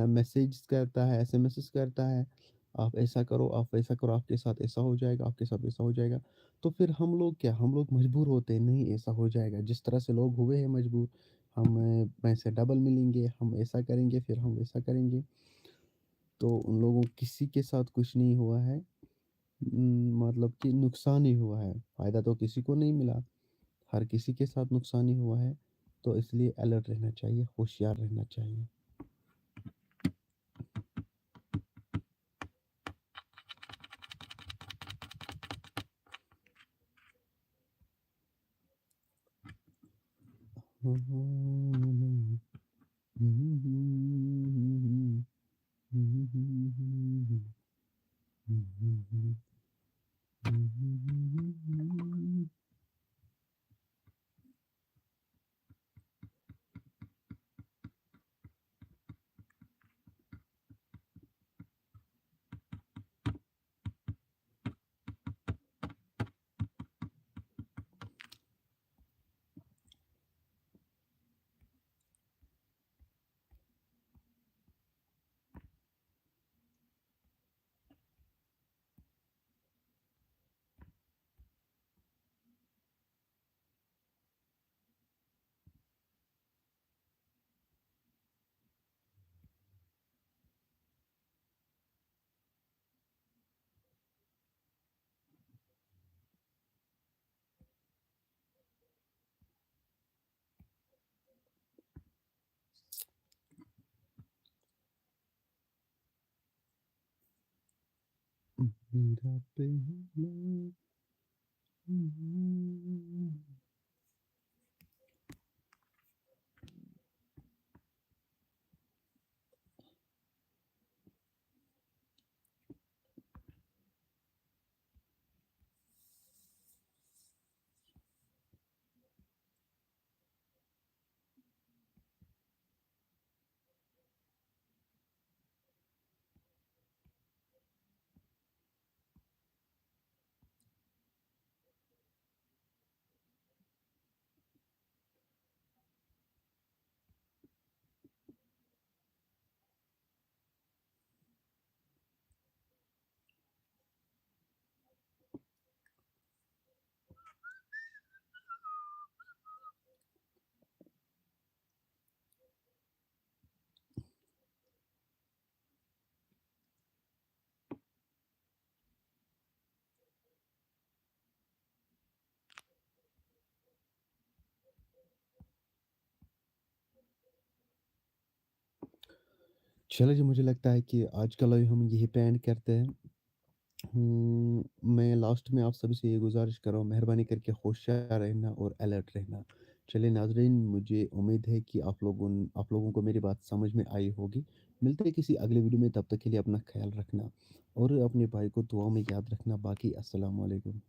मैसेज करता है, एसएमएसेस करता है, आप ऐसा करो, आप वैसा करो, आपके साथ ऐसा हो जाएगा, आपके साथ वैसा हो जाएगा। तो फिर हम लोग क्या, हम लोग मजबूर होते हैं, नहीं ऐसा हो जाएगा। जिस तरह से लोग हुए हैं मजबूर, हमें पैसे डबल मिलेंगे, हम ऐसा करेंगे, फिर हम वैसा करेंगे। तो उन लोगों किसी के साथ कुछ नहीं हुआ है। मतलब कि नुकसान ही हुआ है, फ़ायदा तो किसी को नहीं मिला। हर किसी के साथ नुकसान ही हुआ है। तो इसलिए अलर्ट रहना चाहिए, होशियार रहना चाहिए। मेरा पहला चलो जी, मुझे लगता है कि आज का लाइव हम यहीं पे एंड करते हैं। मैं लास्ट में आप सभी से ये गुज़ारिश कर रहा हूँ, मेहरबानी करके होशियार रहना और अलर्ट रहना। चलिए नाज़रीन, मुझे उम्मीद है कि आप लोगों को मेरी बात समझ में आई होगी। मिलते हैं किसी अगले वीडियो में, तब तक के लिए अपना ख़्याल रखना और अपने भाई को दुआ में याद रखना। बाकी अस्सलाम वालेकुम।